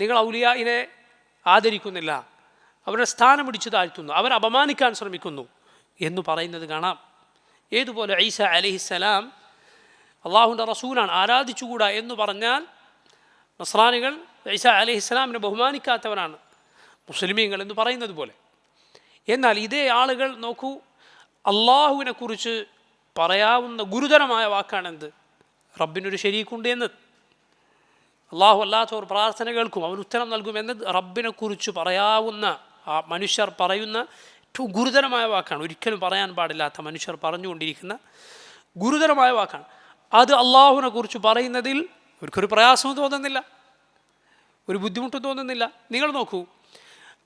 നിങ്ങൾ ഔലിയായിനെ ആദരിക്കുന്നില്ല, അവരുടെ സ്ഥാനം പിടിച്ചു താഴ്ത്തുന്നു, അവരെ അപമാനിക്കാൻ ശ്രമിക്കുന്നു എന്ന് പറയുന്നത് കാണാം. ഏതുപോലെ ഈസ അലൈഹിസ്സലാം അള്ളാഹുവിൻ്റെ റസൂലാണ്, ആരാധിച്ചുകൂടാ എന്ന് പറഞ്ഞാൽ നസ്രാനികൾ ഈസ അലൈഹിസ്സലാമിനെ ബഹുമാനിക്കാത്തവരാണ് മുസ്ലിമീങ്ങൾ എന്ന് പറയുന്നത് പോലെ. എന്നാൽ ഇതേ ആളുകൾ നോക്കൂ, അള്ളാഹുവിനെ കുറിച്ച് പറയാവുന്ന ഗുരുതരമായ വാക്കാണെന്ത്? റബ്ബിനൊരു ശരീക്കുണ്ട് എന്നത്. അള്ളാഹു അല്ലാത്തവർ പ്രാർത്ഥന കേൾക്കും, അവൻ ഉത്തരം നൽകുമെന്നത് റബ്ബിനെ കുറിച്ച് പറയാവുന്ന ആ മനുഷ്യർ പറയുന്ന ഏറ്റവും ഗുരുതരമായ വാക്കാണ്. ഒരിക്കലും പറയാൻ പാടില്ലാത്ത മനുഷ്യർ പറഞ്ഞുകൊണ്ടിരിക്കുന്ന ഗുരുതരമായ വാക്കാണ്. അത് അള്ളാഹുവിനെ കുറിച്ച് പറയുന്നതിൽ അവർക്കൊരു പ്രയാസവും തോന്നുന്നില്ല, ഒരു ബുദ്ധിമുട്ടും തോന്നുന്നില്ല. നിങ്ങൾ നോക്കൂ,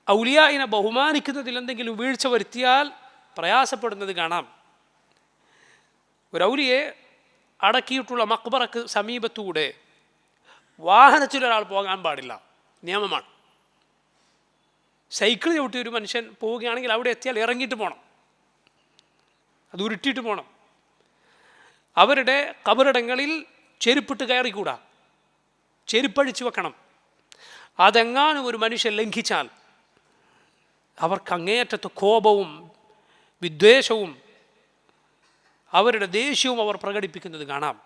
ഔലിയായിനെ ബഹുമാനിക്കുന്നതിൽ എന്തെങ്കിലും വീഴ്ച വരുത്തിയാൽ പ്രയാസപ്പെടുന്നത് കാണാം. ഒരു ഔലിയെ അടക്കിയിട്ടുള്ള മക്ബറക്ക് സമീപത്തൂടെ വാഹനത്തിലൊരാൾ പോകാൻ പാടില്ല, നിയമമാണ്. സൈക്കിൾ ചവിട്ടി ഒരു മനുഷ്യൻ പോവുകയാണെങ്കിൽ അവിടെ എത്തിയാൽ ഇറങ്ങിയിട്ട് പോകണം, അത് ഉരുട്ടിയിട്ട് പോകണം. അവരുടെ കബറിടങ്ങളിൽ ചെരുപ്പിട്ട് കയറിക്കൂടാ, ചെരുപ്പഴിച്ചു വെക്കണം. അതെങ്ങാനും ഒരു മനുഷ്യൻ ലംഘിച്ചാൽ അവർക്ക് അങ്ങേയറ്റത്തെ കോപവും വിദ്വേഷവും അവരുടെ ദേഷ്യവും അവർ പ്രകടിപ്പിക്കുന്നത് കാണാം.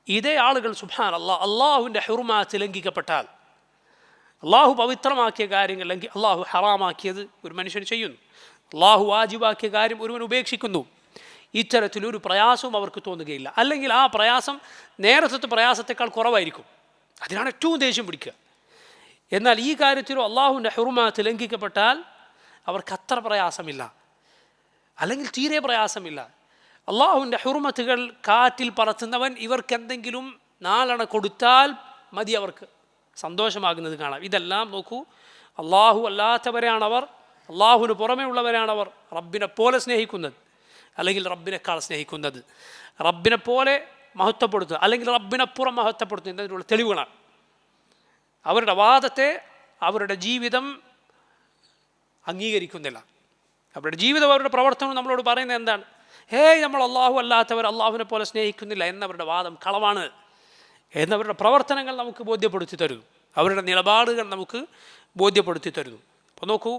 ഇതേ ആളുകൾ സുബ്ഹാനല്ലാഹ് അള്ളാഹുവിൻ്റെ ഹുർമാത്ത് ലംഘിക്കപ്പെട്ടാൽ, അള്ളാഹു പവിത്രമാക്കിയ കാര്യങ്ങൾ അള്ളാഹു ഹറാമാക്കിയത് ഒരു മനുഷ്യൻ ചെയ്യുന്നു, അള്ളാഹു വാജിബാക്കിയ കാര്യം ഒരുവൻ ഉപേക്ഷിക്കുന്നു, ഇത്തരത്തിലൊരു പ്രയാസവും അവർക്ക് തോന്നുകയില്ല. അല്ലെങ്കിൽ ആ പ്രയാസം നേരത്തെ പ്രയാസത്തെക്കാൾ കുറവായിരിക്കും, അതിനാണ് ഏറ്റവും ദേഷ്യം പിടിക്കുക. എന്നാൽ ഈ കാര്യത്തിലും അള്ളാഹുവിൻ്റെ ഹുർമാത്ത് ലംഘിക്കപ്പെട്ടാൽ അവർക്ക് അത്ര പ്രയാസമില്ല, അല്ലെങ്കിൽ തീരെ പ്രയാസമില്ല. അള്ളാഹുവിൻ്റെ ഹുർമത്തുകൾ കാറ്റിൽ പറത്തുന്നവൻ ഇവർക്ക് എന്തെങ്കിലും നാലെണ്ണ കൊടുത്താൽ മതി അവർക്ക് സന്തോഷമാകുന്നത് കാണാം. ഇതെല്ലാം നോക്കൂ, അള്ളാഹു അല്ലാത്തവരാണവർ, അള്ളാഹുവിന് പുറമേ ഉള്ളവരാണവർ റബ്ബിനെ പോലെ സ്നേഹിക്കുന്നത്, അല്ലെങ്കിൽ റബ്ബിനേക്കാൾ സ്നേഹിക്കുന്നത്, റബ്ബിനെ പോലെ മഹത്വപ്പെടുത്തുന്നത്, അല്ലെങ്കിൽ റബ്ബിനപ്പുറം മഹത്വപ്പെടുത്തുന്നതിനുള്ള തെളിവുകളാണ്. അവരുടെ വാദത്തെ അവരുടെ ജീവിതം അംഗീകരിക്കുന്നില്ല. അവരുടെ ജീവിതം, അവരുടെ പ്രവർത്തനം നമ്മളോട് പറയുന്നത് എന്താണ്? നമ്മൾ അള്ളാഹു അല്ലാത്തവർ അള്ളാഹുവിനെ പോലെ സ്നേഹിക്കുന്നില്ല എന്നവരുടെ വാദം കളവാണ് എന്നവരുടെ പ്രവർത്തനങ്ങൾ നമുക്ക് ബോധ്യപ്പെടുത്തി തരുന്നു, അവരുടെ നിലപാടുകൾ നമുക്ക് ബോധ്യപ്പെടുത്തി തരുന്നു. അപ്പോൾ നോക്കൂ,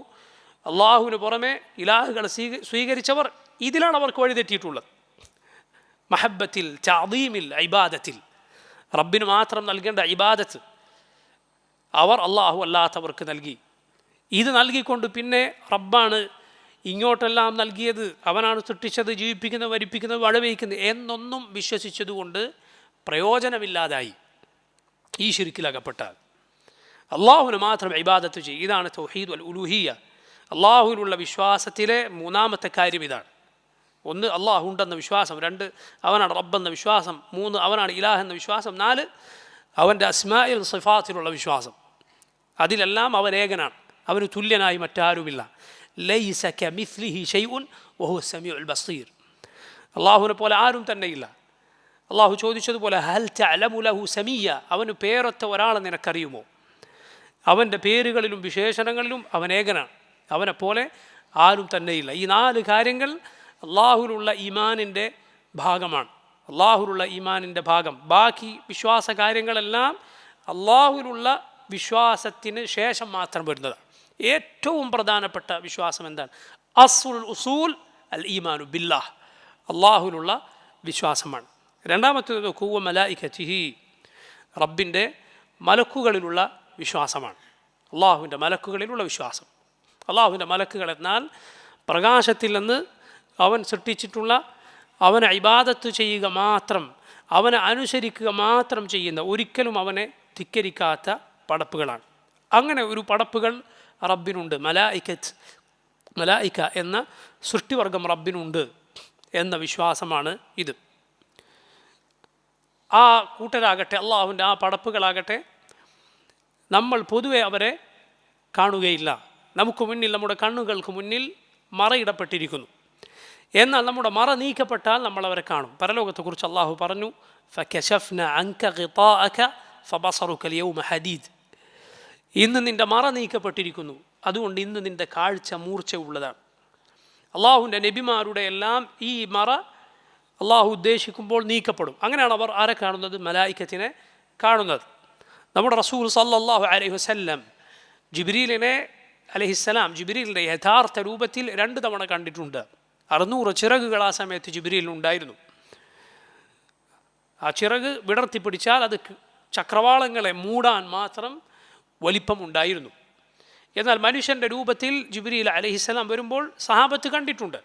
അള്ളാഹുവിന് പുറമെ ഇലാഹുകളെ സ്വീകരിച്ചവർ ഇതിലാണ് അവർക്ക് വഴിതെറ്റിയിട്ടുള്ളത്. മഹബ്ബത്തിൽ, തഅദീമിൽ, ഇബാദത്തിൽ, റബ്ബിന് മാത്രം നൽകേണ്ട ഇബാദത്ത് അവർ അള്ളാഹു അല്ലാത്തവർക്ക് നൽകി. ഇത് നൽകിക്കൊണ്ട് പിന്നെ റബ്ബാണ് ഇങ്ങോട്ടെല്ലാം നൽകിയത്, അവനാണ് സൃഷ്ടിച്ചത്, ജീവിപ്പിക്കുന്നത്, വരിപ്പിക്കുന്നത്, വഴവയ്ക്കുന്നത് എന്നൊന്നും വിശ്വസിച്ചതുകൊണ്ട് പ്രയോജനമില്ലാതായി ഈ ശിർക്കിലകപ്പെട്ടാൽ. അള്ളാഹുവിന് മാത്രം ഇബാദത്ത് ചെയ്യും. ഇതാണ് തൗഹീദ് വൽ ഉലൂഹിയ്യ. അള്ളാഹുവിനുള്ള വിശ്വാസത്തിലെ മൂന്നാമത്തെ കാര്യം ഇതാണ്. ഒന്ന്, അള്ളാഹു ഉണ്ടെന്ന വിശ്വാസം. രണ്ട്, അവനാണ് റബ്ബെന്ന വിശ്വാസം. മൂന്ന്, അവനാണ് ഇലാഹ് എന്ന വിശ്വാസം. നാല്, അവൻ്റെ അസ്മാഇൽ സിഫാത്തിലുള്ള വിശ്വാസം. അതിലെല്ലാം അവൻ ഏകനാണ്, അവന് തുല്യനായി മറ്റാരുമില്ല. ലൈസ കമിസ്ലിഹി ശൈഉൻ വഹുവ സമീഉൽ ബസീർ. അള്ളാഹുവിനെ പോലെ ആരും തന്നെയില്ല. അള്ളാഹു ചോദിച്ചതുപോലെ ഹൽ തഅലമു ലഹു സമീയ, അവന് പേരൊത്ത ഒരാളെ നിനക്കറിയുമോ? അവൻ്റെ പേരുകളിലും വിശേഷണങ്ങളിലും അവൻ ഏകനാണ്, അവനെപ്പോലെ ആരും തന്നെയില്ല. ഈ നാല് കാര്യങ്ങൾ അള്ളാഹുവിലുള്ള ഈമാനിൻ്റെ ഭാഗമാണ്, അള്ളാഹുവിലുള്ള ഈമാനിൻ്റെ ഭാഗം. ബാക്കി വിശ്വാസ കാര്യങ്ങളെല്ലാം അള്ളാഹുവിലുള്ള വിശ്വാസത്തിന് ശേഷം മാത്രം വരുന്നതാണ്. ഏറ്റവും പ്രധാനപ്പെട്ട വിശ്വാസം എന്താണ്? അസ്ലുൽ ഉസൂൽ അൽ ഈമാനു ബില്ലാഹ്, അള്ളാഹുവിലുള്ള വിശ്വാസമാണ്. രണ്ടാമത്തേത് വ മലായികതിഹി, റബ്ബിൻ്റെ മലക്കുകളിലുള്ള വിശ്വാസമാണ്. അള്ളാഹുവിൻ്റെ മലക്കുകളിലുള്ള വിശ്വാസം. അള്ളാഹുവിൻ്റെ മലക്കുകൾ എന്നാൽ പ്രകാശത്തിൽ നിന്ന് അവൻ സൃഷ്ടിച്ചിട്ടുള്ള, അവനെ ഇബാദത്ത് ചെയ്യുക മാത്രം, അവനെ അനുസരിക്കുക മാത്രം ചെയ്യുന്ന, ഒരിക്കലും അവനെ ധിക്കരിക്കാത്ത പടപ്പുകളാണ്. അങ്ങനെ ഒരു പടപ്പുകൾ റബ്ബിനുണ്ട്. മലായിക എന്ന സൃഷ്ടിവർഗം റബ്ബിനുണ്ട് എന്ന വിശ്വാസമാണ് ഇത്. ആ കൂട്ടരാകട്ടെ, അള്ളാഹുവിൻ്റെ ആ പടപ്പുകളാകട്ടെ, നമ്മൾ പൊതുവെ അവരെ കാണുകയില്ല. നമുക്ക് മുന്നിൽ, നമ്മുടെ കണ്ണുകൾക്ക് മുന്നിൽ മറയിടപ്പെട്ടിരിക്കുന്നു. എന്നാൽ നമ്മുടെ മറ നീക്കപ്പെട്ടാൽ നമ്മൾ അവരെ കാണും. പരലോകത്തെക്കുറിച്ച് അള്ളാഹു പറഞ്ഞു, ഫകശഫ്ന അൻക ഗിതാഅക ഫബസറുക അൽയൗമ ഹദീദ്. ഇന്ന് നിൻ്റെ മറ നീക്കപ്പെട്ടിരിക്കുന്നു, അതുകൊണ്ട് ഇന്ന് നിൻ്റെ കാഴ്ച മൂർച്ചയുള്ളതാണ്. അള്ളാഹുവിൻ്റെ നബിമാരുടെ എല്ലാം ഈ മറ അള്ളാഹു ഉദ്ദേശിക്കുമ്പോൾ നീക്കപ്പെടും. അങ്ങനെയാണ് അവർ ആരെ കാണുന്നത്? മലായിക്കത്തിനെ കാണുന്നത്. നമ്മുടെ റസൂൽ സല്ലല്ലാഹു അലൈഹി വസല്ലം ജിബ്രീലിനെ അലൈഹിസ്സലാം ജിബ്രീലിൻ്റെ യഥാർത്ഥ രൂപത്തിൽ 2 തവണ കണ്ടിട്ടുണ്ട്. 600 ചിറകുകൾ ആ സമയത്ത് ജിബ്രീലിനുണ്ടായിരുന്നു. ആ ചിറക് വിടർത്തിപ്പിടിച്ചാൽ അത് ചക്രവാളങ്ങളെ മൂടാൻ മാത്രം വലിപ്പമുണ്ടായിരുന്നു. എന്നാൽ മനുഷ്യൻ്റെ രൂപത്തിൽ ജിബ്രീൽ അലൈഹിസ്സലാം വരുമ്പോൾ സഹാബത്ത് കണ്ടിട്ടുണ്ട്.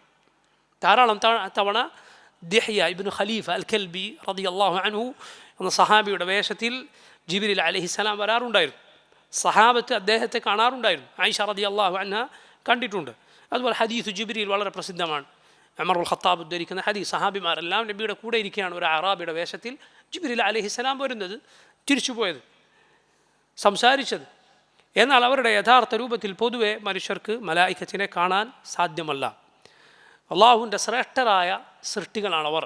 ധാരാളം തവണ ദിഹ്യ ഇബ്നു ഖലീഫ അൽ കൽബി റളിയല്ലാഹു അൻഹു എന്ന സഹാബിയുടെ വേഷത്തിൽ ജിബ്രീൽ അലൈഹിസ്സലാം വരാറുണ്ടായിരുന്നു. സഹാബത്ത് അദ്ദേഹത്തെ കാണാറുണ്ടായിരുന്നു. ആയിഷ റളിയല്ലാഹു അൻഹ കണ്ടിട്ടുണ്ട്. അതുപോലെ ഹദീസ് ജിബ്രീൽ വളരെ പ്രസിദ്ധമാണ്. ഉമറുൽ ഖത്താബ് ഉദ്ധരിക്കുന്ന ഹദീസ്, സഹാബിമാരെല്ലാം നബിയുടെ കൂടെ ഇരിക്കുകയാണ്. ഒരു അറാബിയുടെ വേഷത്തിൽ ജിബ്രീൽ അലൈഹിസ്സലാം വരുന്നത്, തിരിച്ചുപോയത്, സംസാരിച്ചത്. എന്നാൽ അവരുടെ യഥാർത്ഥ രൂപത്തിൽ പൊതുവെ മനുഷ്യർക്ക് മലായിക്കത്തിനെ കാണാൻ സാധ്യമല്ല. അള്ളാഹുവിൻ്റെ ശ്രേഷ്ഠരായ സൃഷ്ടികളാണവർ.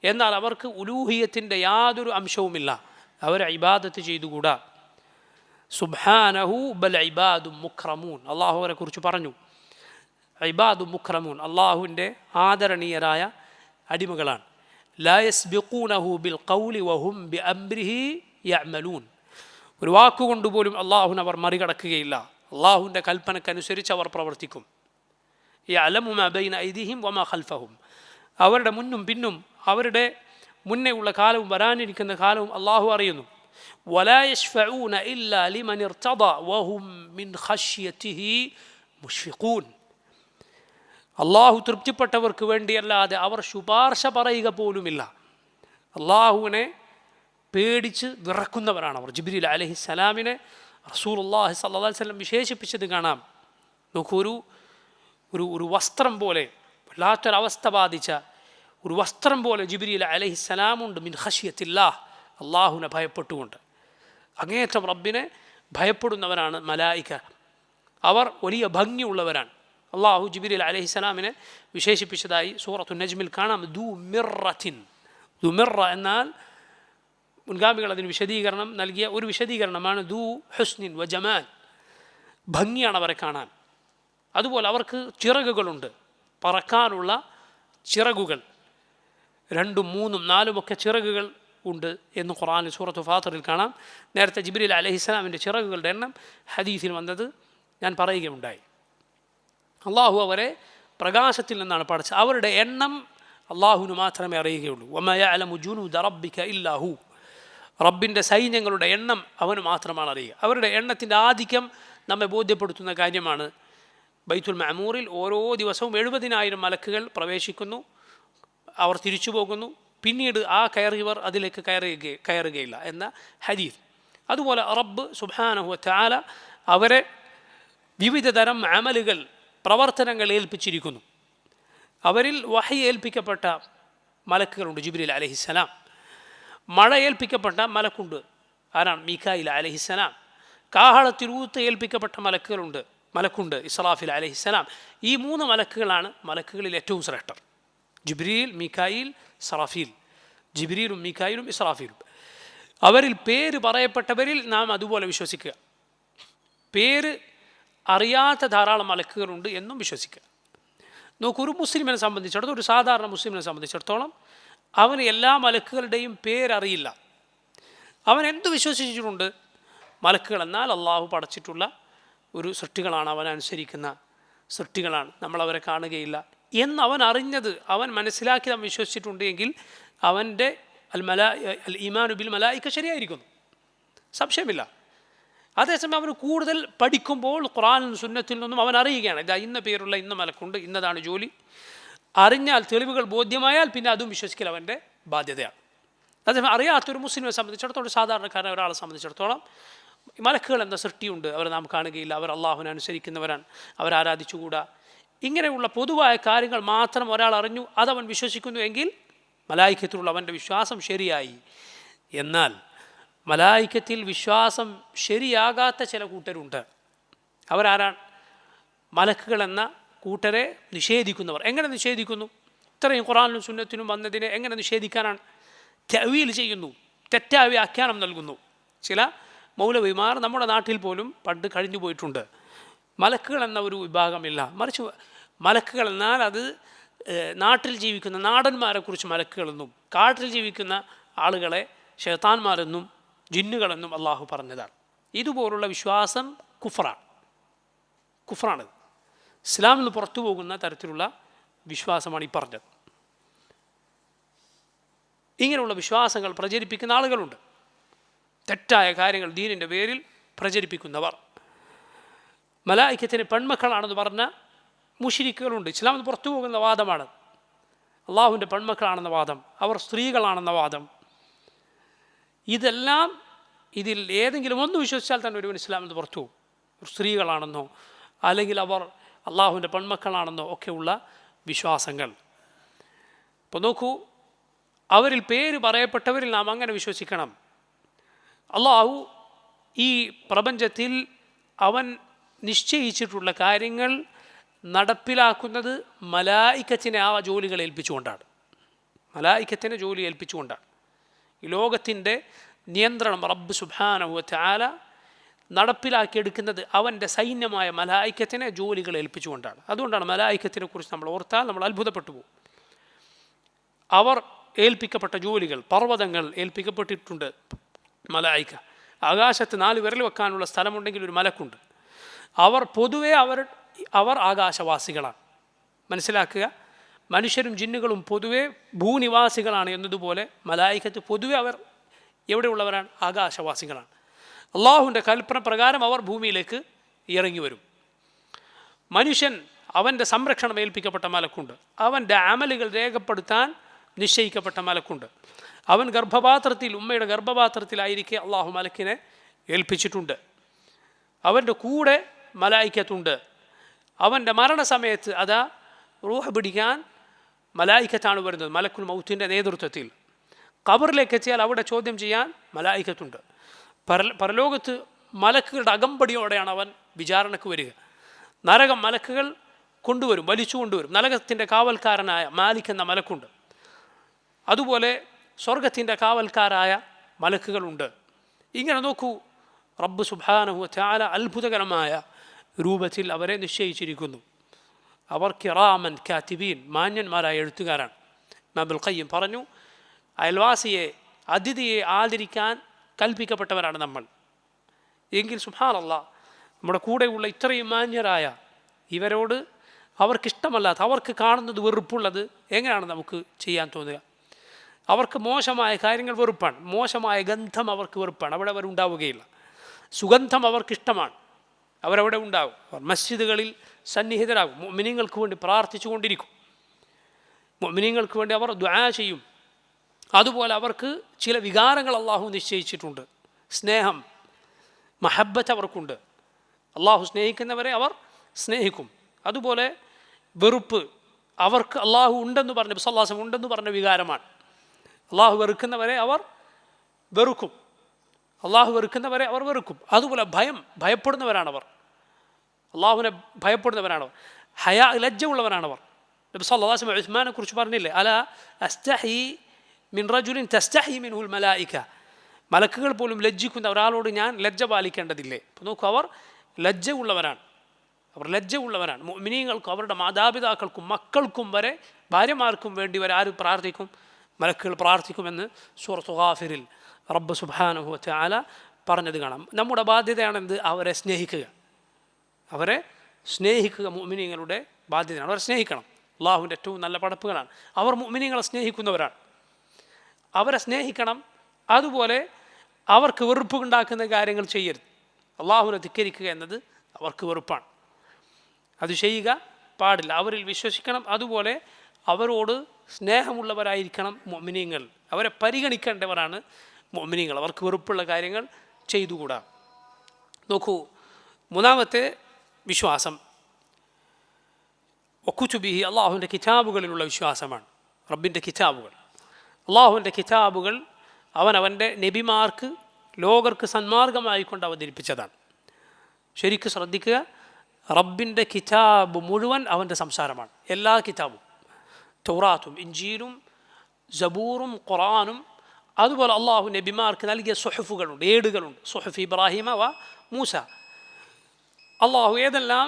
എന്നാൽ അവർക്ക് ഉലൂഹിയത്തിൻ്റെ യാതൊരു അംശവുമില്ല. അവർ ഇബാദത്ത് ചെയ്തുകൂടാ. സുബ്ഹാനഹു ബൽ ഇബാദു മുക്രമൂൻ. അള്ളാഹു അവരെ കുറിച്ച് പറഞ്ഞു, ഇബാദു മുക്രമൂൻ, അള്ളാഹുവിൻ്റെ ആദരണീയരായ അടിമകളാണ്. ലാ യസ്ബിഖൂനഹു ബിൽ ഖൗലി വഹും ബി അംരിഹി യഅമലൂൻ. ഒരു വാക്കുകൊണ്ടുപോലും അള്ളാഹുവിനെ അവർ മറികടക്കുകയില്ല. അള്ളാഹുവിൻ്റെ കൽപ്പനക്കനുസരിച്ച് അവർ പ്രവർത്തിക്കും. യഅലമു മാ ബൈന ഐദിഹിം വമാ ഖൽഫഹും. അവരുടെ മുന്നും പിന്നും, അവരുടെ മുന്നേ ഉള്ള കാലവും വരാനിരിക്കുന്ന കാലവും അള്ളാഹു അറിയുന്നു. വലാ യശ്ഫഊന ഇല്ലാ ലിമൻ ഇർതദ വഹും മിൻ ഖശ്യതിഹി മുശ്ഫിഖൂൻ. അള്ളാഹു തൃപ്തിപ്പെട്ടവർക്ക് വേണ്ടിയല്ലാതെ അവർ ശുപാർശ പറയുക പോലുമില്ല. അള്ളാഹുവിനെ പേടിച്ച് വിറക്കുന്നവരാണ് അവർ. ജിബ്രീൽ അലൈഹിസ്സലാമിനെ റസൂലുള്ളാഹി സ്വല്ലല്ലാഹു അലൈഹി വസല്ലം വിശേഷിപ്പിച്ചത് കാണാം. നോക്കൂ, ഒരു വസ്ത്രം പോലെ, വല്ലാത്തൊരവസ്ഥ ബാധിച്ച ഒരു വസ്ത്രം പോലെ ജിബ്രീൽ അലൈഹിസ്സലാമുണ്ട്. മിൻ ഖശ്യത്തില്ലാഹ്, അള്ളാഹുവിനെ ഭയപ്പെട്ടുകൊണ്ട്. അങ്ങേയറ്റം റബ്ബിനെ ഭയപ്പെടുന്നവരാണ് മലായിക. അവർ വലിയ ഭംഗിയുള്ളവരാണ്. അള്ളാഹു ജിബ്രീൽ അലൈഹിസ്സലാമിനെ വിശേഷിപ്പിച്ചതായി സൂറത്തു നജ്മിൽ കാണാം. ദു മിറത്തിൻ. ദു മിറ എന്നാൽ മുൻഗാമികൾ അതിന് വിശദീകരണം നൽകിയ ഒരു വിശദീകരണമാണ് ദു ഹുസ്നിൻ വ ജമാൽ. ഭംഗിയാണ് അവരെ കാണാൻ. അതുപോലെ അവർക്ക് ചിറകുകളുണ്ട്, പറക്കാനുള്ള ചിറകുകൾ. 2, 3, 4 ചിറകുകൾ ഉണ്ട് എന്ന് ഖുർആനിൽ സൂറത്തു ഫാത്തിറിൽ കാണാം. നേരത്തെ ജിബ്രീൽ അലൈഹിസ്സലാമിൻ്റെ ചിറകുകളുടെ എണ്ണം ഹദീസിൽ വന്നത് ഞാൻ പറയുകയുണ്ടായി. അള്ളാഹു അവരെ പ്രകാശത്തിൽ നിന്നാണ് പഠിച്ചത്. അവരുടെ എണ്ണം അള്ളാഹുവിന് മാത്രമേ അറിയുകയുള്ളൂ. വമാ യഅലമു ജുനൂദ റബ്ബിക ഇല്ലാ ഹു. റബ്ബിൻ്റെ സൈന്യങ്ങളുടെ എണ്ണം അവന് മാത്രമാണ് അറിയുക. അവരുടെ എണ്ണത്തിൻ്റെ ആധിക്യം നമ്മെ ബോധ്യപ്പെടുത്തുന്ന കാര്യമാണ്. ബൈത്തുൽ മഅമൂറിൽ ഓരോ ദിവസവും 70,000 മലക്കുകൾ പ്രവേശിക്കുന്നു, അവർ തിരിച്ചു പോകുന്നു. പിന്നീട് ആ കയറിയവർ അതിലേക്ക് കയറുകയില്ല എന്ന ഹദീസ്. അതുപോലെ റബ്ബ് സുബ്ഹാനഹു വ തആല അവരെ വിവിധ തരം അമലുകൾ, പ്രവർത്തനങ്ങൾ ഏൽപ്പിച്ചിരിക്കുന്നു. അവരിൽ വഹി ഏൽപ്പിക്കപ്പെട്ട മലക്കുകളുണ്ട്, ജിബ്രീൽ അലൈഹിസ്സലാം. മഴ ഏൽപ്പിക്കപ്പെട്ട മലക്കുണ്ട്, ആരാണ്? മീകായിൽ അലൈഹിസ്സലാം. കാഹളത്തിലൂത്ത് ഏൽപ്പിക്കപ്പെട്ട മലക്കുണ്ട്, ഇസ്രാഫിൽ അലൈഹിസ്സലാം. ഈ 3 മലക്കുകളാണ് മലക്കുകളിൽ ഏറ്റവും ശ്രേഷ്ഠർ. ജിബ്രീൽ, മീകായിൽ, ഇസ്രാഫീൽ. ജിബ്രീലും മീകായിലും ഇസ്രാഫീലും. അവരിൽ പേര് പറയപ്പെട്ടവരിൽ നാം അതുപോലെ വിശ്വസിക്കുക. പേര് അറിയാത്ത ധാരാളം മലക്കുകളുണ്ട് എന്നും വിശ്വസിക്കുക. നോക്കൂ, ഒരു മുസ്ലിമിനെ സംബന്ധിച്ചിടത്തോളം, ഒരു സാധാരണ മുസ്ലിമിനെ സംബന്ധിച്ചിടത്തോളം അവന് എല്ലാ മലക്കുകളുടെയും പേരറിയില്ല. അവൻ എന്ത് വിശ്വസിച്ചിട്ടുണ്ട്? മലക്കുകൾ എന്നാൽ അള്ളാഹു പടച്ചിട്ടുള്ള ഒരു സൃഷ്ടികളാണ്, അവൻ അനുസരിക്കുന്ന സൃഷ്ടികളാണ്, നമ്മളവരെ കാണുകയില്ല എന്ന് അവൻ അറിഞ്ഞത്, അവൻ മനസ്സിലാക്കി അവൻ വിശ്വസിച്ചിട്ടുണ്ട് എങ്കിൽ അവൻ്റെ അൽ ഈമാനു ബിൽ മലായിക ശരിയായിരിക്കുന്നു, സംശയമില്ല. അതേസമയം അവന് കൂടുതൽ പഠിക്കുമ്പോൾ ഖുർആനിൽ സുന്നത്തിൽ നിന്നും അവൻ അറിയുകയാണ്, ഇതാ ഇന്ന പേരുള്ള ഇന്ന മലക്കുണ്ട്, ഇന്നതാണ് ജോലി. അറിഞ്ഞാൽ, തെളിവുകൾ ബോധ്യമായാൽ പിന്നെ അതും വിശ്വസിക്കൽ അവൻ്റെ ബാധ്യതയാണ്. അതേസമയം അറിയാത്തൊരു മുസ്ലിമിനെ സംബന്ധിച്ചിടത്തോളം, സാധാരണക്കാരൻ ഒരാളെ സംബന്ധിച്ചിടത്തോളം, മലക്കുകൾ എന്ന സൃഷ്ടിയുണ്ട്, അവരെ നാം കാണുകയില്ല, അവർ അള്ളാഹുവിനെ അനുസരിക്കുന്നവരാണ്, അവർ ആരാധിച്ചുകൂടാ ഇങ്ങനെയുള്ള പൊതുവായ കാര്യങ്ങൾ മാത്രം ഒരാൾ അറിഞ്ഞു, അതവൻ വിശ്വസിക്കുന്നു എങ്കിൽ മലായിക്കത്തിലുള്ള അവൻ്റെ വിശ്വാസം ശരിയായി. എന്നാൽ മലായിക്കത്തിൽ വിശ്വാസം ശരിയാകാത്ത ചില കൂട്ടരുണ്ട്. അവരാരാണ്? മലക്കുകൾ എന്ന കൂട്ടരെ നിഷേധിക്കുന്നവർ. എങ്ങനെ നിഷേധിക്കുന്നു? ഇത്രയും ഖുർആനിലും സുന്നത്തിനും വന്നതിനെ എങ്ങനെ നിഷേധിക്കാനാണ്? തഅ്വീൽ ചെയ്യുന്നു, തെറ്റായ വ്യാഖ്യാനം നൽകുന്നു. ചില മൗലവിമാർ നമ്മുടെ നാട്ടിൽ പോലും പണ്ട് കഴിഞ്ഞു പോയിട്ടുണ്ട്. മലക്കുകൾ എന്ന ഒരു വിഭാഗമില്ല, മറിച്ച് മലക്കുകൾ എന്നാൽ അത് നാട്ടിൽ ജീവിക്കുന്ന നാടന്മാരെക്കുറിച്ച് മലക്കുകളെന്നും കാട്ടിൽ ജീവിക്കുന്ന ആളുകളെ ശൈത്താന്മാരെന്നും ജിന്നുകളെന്നും അള്ളാഹു പറഞ്ഞതാണ്. ഇതുപോലുള്ള വിശ്വാസം കുഫറാണിത്. ഇസ്ലാമിൽ നിന്ന് പുറത്തു പോകുന്ന തരത്തിലുള്ള വിശ്വാസമാണ് ഈ പറഞ്ഞത്. ഇങ്ങനെയുള്ള വിശ്വാസങ്ങൾ പ്രചരിപ്പിക്കുന്ന ആളുകളുണ്ട്, തെറ്റായ കാര്യങ്ങൾ ദീനിൻ്റെ പേരിൽ പ്രചരിപ്പിക്കുന്നവർ. മലായിക്കത്തിന് പെൺമക്കളാണെന്ന് പറഞ്ഞ മുശ്രിക്കുകളുണ്ട്. ഇസ്ലാമിൽ നിന്ന് പുറത്തു പോകുന്ന വാദമാണ് അള്ളാഹുവിൻ്റെ പെൺമക്കളാണെന്ന വാദം, അവർ സ്ത്രീകളാണെന്ന വാദം. ഇതെല്ലാം ഇതിൽ ഏതെങ്കിലും ഒന്ന് വിശ്വസിച്ചാൽ തന്നെ ഒരുവൻ ഇസ്ലാമിൽ നിന്ന് പുറത്തു പോകും. സ്ത്രീകളാണെന്നോ അല്ലെങ്കിൽ അവർ അള്ളാഹുവിൻ്റെ പെൺമക്കളാണെന്നോ ഒക്കെയുള്ള വിശ്വാസങ്ങൾ. ഇപ്പോൾ നോക്കൂ, അവരിൽ പേര് പറയപ്പെട്ടവരിൽ നാം അങ്ങനെ വിശ്വസിക്കണം. അള്ളാഹു ഈ പ്രപഞ്ചത്തിൽ അവൻ നിശ്ചയിച്ചിട്ടുള്ള കാര്യങ്ങൾ നടപ്പിലാക്കുന്നത് മലായിക്കത്തിനെ ആ ജോലികൾ ഏൽപ്പിച്ചുകൊണ്ടാണ്. മലായിക്കത്തിനെ ജോലി ഏൽപ്പിച്ചുകൊണ്ടാണ്. ഈ ലോകത്തിൻ്റെ നിയന്ത്രണം റബ്ബ് സുബ്ഹാനഹു വ തആല നടപ്പിലാക്കിയെടുക്കുന്നത് അവൻ്റെ സൈന്യമായ മലായിക്കത്തിനെ ജോലികൾ ഏൽപ്പിച്ചുകൊണ്ടാണ്. അതുകൊണ്ടാണ് മലായിക്കത്തിനെ കുറിച്ച് നമ്മൾ ഓർത്താൽ നമ്മൾ അത്ഭുതപ്പെട്ടു പോകും. അവർ ഏൽപ്പിക്കപ്പെട്ട ജോലികൾ, പർവ്വതങ്ങൾ ഏൽപ്പിക്കപ്പെട്ടിട്ടുണ്ട് മലായിക്ക. ആകാശത്ത് 4 വിരൽ വെക്കാനുള്ള സ്ഥലമുണ്ടെങ്കിൽ ഒരു മലക്കുണ്ട്. അവർ പൊതുവെ അവർ ആകാശവാസികളാണ്. മനസ്സിലാക്കുക, മനുഷ്യരും ജിന്നുകളും പൊതുവെ ഭൂനിവാസികളാണ് എന്നതുപോലെ മലായിക്കത്ത് പൊതുവെ അവർ എവിടെയുള്ളവരാണ്? ആകാശവാസികളാണ്. അള്ളാഹുവിൻ്റെ കൽപ്പന പ്രകാരം അവർ ഭൂമിയിലേക്ക് ഇറങ്ങി വരും. മനുഷ്യൻ അവൻ്റെ സംരക്ഷണം ഏൽപ്പിക്കപ്പെട്ട മലക്കുണ്ട്. അവൻ്റെ അമലുകൾ രേഖപ്പെടുത്താൻ നിശ്ചയിക്കപ്പെട്ട മലക്കുണ്ട്. അവൻ ഗർഭപാത്രത്തിൽ, ഉമ്മയുടെ ഗർഭപാത്രത്തിലായിരിക്കെ അള്ളാഹു മലക്കിനെ ഏൽപ്പിച്ചിട്ടുണ്ട്. അവൻ്റെ കൂടെ മലായിക്കത്തുണ്ട്. അവൻ്റെ മരണസമയത്ത് അതാ റൂഹ് പിടിക്കാൻ മലായിക്കത്താണ് വരുന്നത്, മലക്കുൽ മൗത്തിൻ്റെ നേതൃത്വത്തിൽ. ഖബറിലേക്ക് എത്തിയാൽ അവിടെ ചോദ്യം ചെയ്യാൻ മലായിക്കത്തുണ്ട്. പരലോകത്ത് മലക്കുകളുടെ അകമ്പടിയോടെയാണ് അവൻ വിചാരണക്ക് വരിക. നരകം മലക്കുകൾ കൊണ്ടുവരും, വലിച്ചു കൊണ്ടുവരും. നരകത്തിൻ്റെ കാവൽക്കാരനായ മാലിക് എന്ന മലക്കുണ്ട്. അതുപോലെ സ്വർഗത്തിൻ്റെ കാവൽക്കാരായ മലക്കുകളുണ്ട്. ഇങ്ങനെ നോക്കൂ, റബ്ബ് സുബ്ഹാനഹു വ തആല അത്ഭുതകരമായ രൂപത്തിൽ അവരെ നിശ്ചയിച്ചിരിക്കുന്നു. അവർ കിറാമൻ കാത്തിബീൻ, മാന്യന്മാരായ എഴുത്തുകാരാണ്. ഇബ്നുൽ ഖയ്യിം പറഞ്ഞു, അയൽവാസിയെ, അതിഥിയെ ആദരിക്കാൻ കൽപ്പിക്കപ്പെട്ടവരാണ് നമ്മൾ. എങ്കിൽ സുബ്ഹാനല്ലാഹ്, നമ്മുടെ കൂടെയുള്ള ഇത്രയും മാന്യരായ ഇവരോട് അവർക്കിഷ്ടമല്ലാത്ത, അവർക്ക് കാണുന്നത് വെറുപ്പുള്ളത് എങ്ങനെയാണ് നമുക്ക് ചെയ്യാൻ തോന്നുക? അവർക്ക് മോശമായ കാര്യങ്ങൾ വെറുപ്പാണ്, മോശമായ ഗന്ധം അവർക്ക് വെറുപ്പാണ്, അവിടെ അവരുണ്ടാവുകയില്ല. സുഗന്ധം അവർക്കിഷ്ടമാണ്, അവരവിടെ ഉണ്ടാവും. അവർ മസ്ജിദുകളിൽ സന്നിഹിതരാകും, മുഅ്മിനീങ്ങൾക്ക് വേണ്ടി പ്രാർത്ഥിച്ചു കൊണ്ടിരിക്കും, മുഅ്മിനീങ്ങൾക്ക് വേണ്ടി അവർ ദുആ ചെയ്യും. അതുപോലെ അവർക്ക് ചില വികാരങ്ങൾ അള്ളാഹു നിശ്ചയിച്ചിട്ടുണ്ട്. സ്നേഹം, മഹബ്ബത്ത് അവർക്കുണ്ട്. അള്ളാഹു സ്നേഹിക്കുന്നവരെ അവർ സ്നേഹിക്കും. അതുപോലെ വെറുപ്പ്, അവർക്ക് അള്ളാഹു ഉണ്ടെന്ന് പറഞ്ഞ, നബി സല്ലല്ലാഹു അലൈഹി വസല്ലം ഉണ്ടെന്ന് പറഞ്ഞ വികാരമാണ്. അള്ളാഹു വെറുക്കുന്നവരെ അവർ വെറുക്കും, അള്ളാഹു വെറുക്കുന്നവരെ അവർ വെറുക്കും. അതുപോലെ ഭയപ്പെടുന്നവരാണവർ, അള്ളാഹുവിനെ ഭയപ്പെടുന്നവരാണവർ. ഹയാ, ലജ്ജ ഉള്ളവരാണവർ. നബി സല്ലല്ലാഹു അലൈഹി വസല്ലം ഉസ്മാനെ കുറിച്ച് പറഞ്ഞില്ലേ, അലാ അസ്തഹി മിൻ റജുലിൻ തസ്തഹി മിൻഹുൽ മലായിക, മലക്കുകൾ പോലും ലജ്ജിക്കുന്ന ഒരാളോട് ഞാൻ ലജ്ജ പാലിക്കേണ്ടതില്ലേ? അപ്പോൾ നോക്കൂ, അവർ ലജ്ജ ഉള്ളവരാണ്, അവർ ലജ്ജ ഉള്ളവരാണ്. മുഅ്മിനീങ്ങൾക്കും അവരുടെ മാതാപിതാക്കൾക്കും മക്കൾക്കും വരെ, ഭാര്യമാർക്കും വേണ്ടി വരെ ആര് പ്രാർത്ഥിക്കും? മലക്കുകൾ പ്രാർത്ഥിക്കുമെന്ന് സൂറത്ത് ഗാഫിറിൽ റബ്ബ് സുബ്ഹാനഹു വ തആല പറഞ്ഞത് കാണാം. നമ്മുടെ ബാധ്യതയാണെന്ത്? അവരെ സ്നേഹിക്കുക, അവരെ സ്നേഹിക്കുക മുഅ്മിനീങ്ങളുടെ ബാധ്യതയാണ്. അവരെ സ്നേഹിക്കണം. അള്ളാഹുവിൻ്റെ ഏറ്റവും നല്ല പടപ്പുകളാണ് അവർ. മുഅ്മിനീങ്ങളെ സ്നേഹിക്കുന്നവരാണ്, അവരെ സ്നേഹിക്കണം. അതുപോലെ അവർക്ക് വെറുപ്പുണ്ടാക്കുന്ന കാര്യങ്ങൾ ചെയ്യരുത്. അള്ളാഹുവിനെ ധിക്കരിക്കുക എന്നത് അവർക്ക് വെറുപ്പാണ്, അത് ചെയ്യുക പാടില്ല. അവരിൽ വിശ്വസിക്കണം. അതുപോലെ അവരോട് സ്നേഹമുള്ളവരായിരിക്കണം മുഅ്മിനീങ്ങൾ, അവരെ പരിഗണിക്കേണ്ടവരാണ് മുഅ്മിനീങ്ങൾ. അവർക്ക് വെറുപ്പുള്ള കാര്യങ്ങൾ ചെയ്തുകൂടാ. നോക്കൂ, മൂന്നാമത്തെ വിശ്വാസം, വകുതുബിഹി, അള്ളാഹുവിൻ്റെ കിതാബുകളിലുള്ള വിശ്വാസമാണ്. റബ്ബിൻ്റെ കിതാബുകൾ, അള്ളാഹുവിൻ്റെ കിതാബുകൾ അവൻ്റെ നബിമാർക്ക് ലോകർക്ക് സന്മാർഗമായിക്കൊണ്ട് അവതരിപ്പിച്ചതാണ്. ശരിക്കും ശ്രദ്ധിക്കുക, റബ്ബിൻ്റെ കിതാബ് മുഴുവൻ അവൻ്റെ സംസാരമാണ്. എല്ലാ കിതാബും, തൗറാത്തും ഇഞ്ചീലും സബൂറും ഖുർആനും, അതുപോലെ അള്ളാഹു നബിമാർക്ക് നൽകിയ സുഹഫുകളുണ്ട്, ഏടുകളുണ്ട്. സുഹഫ് ഇബ്രാഹിമ വ മൂസ. അള്ളാഹു ഏതെല്ലാം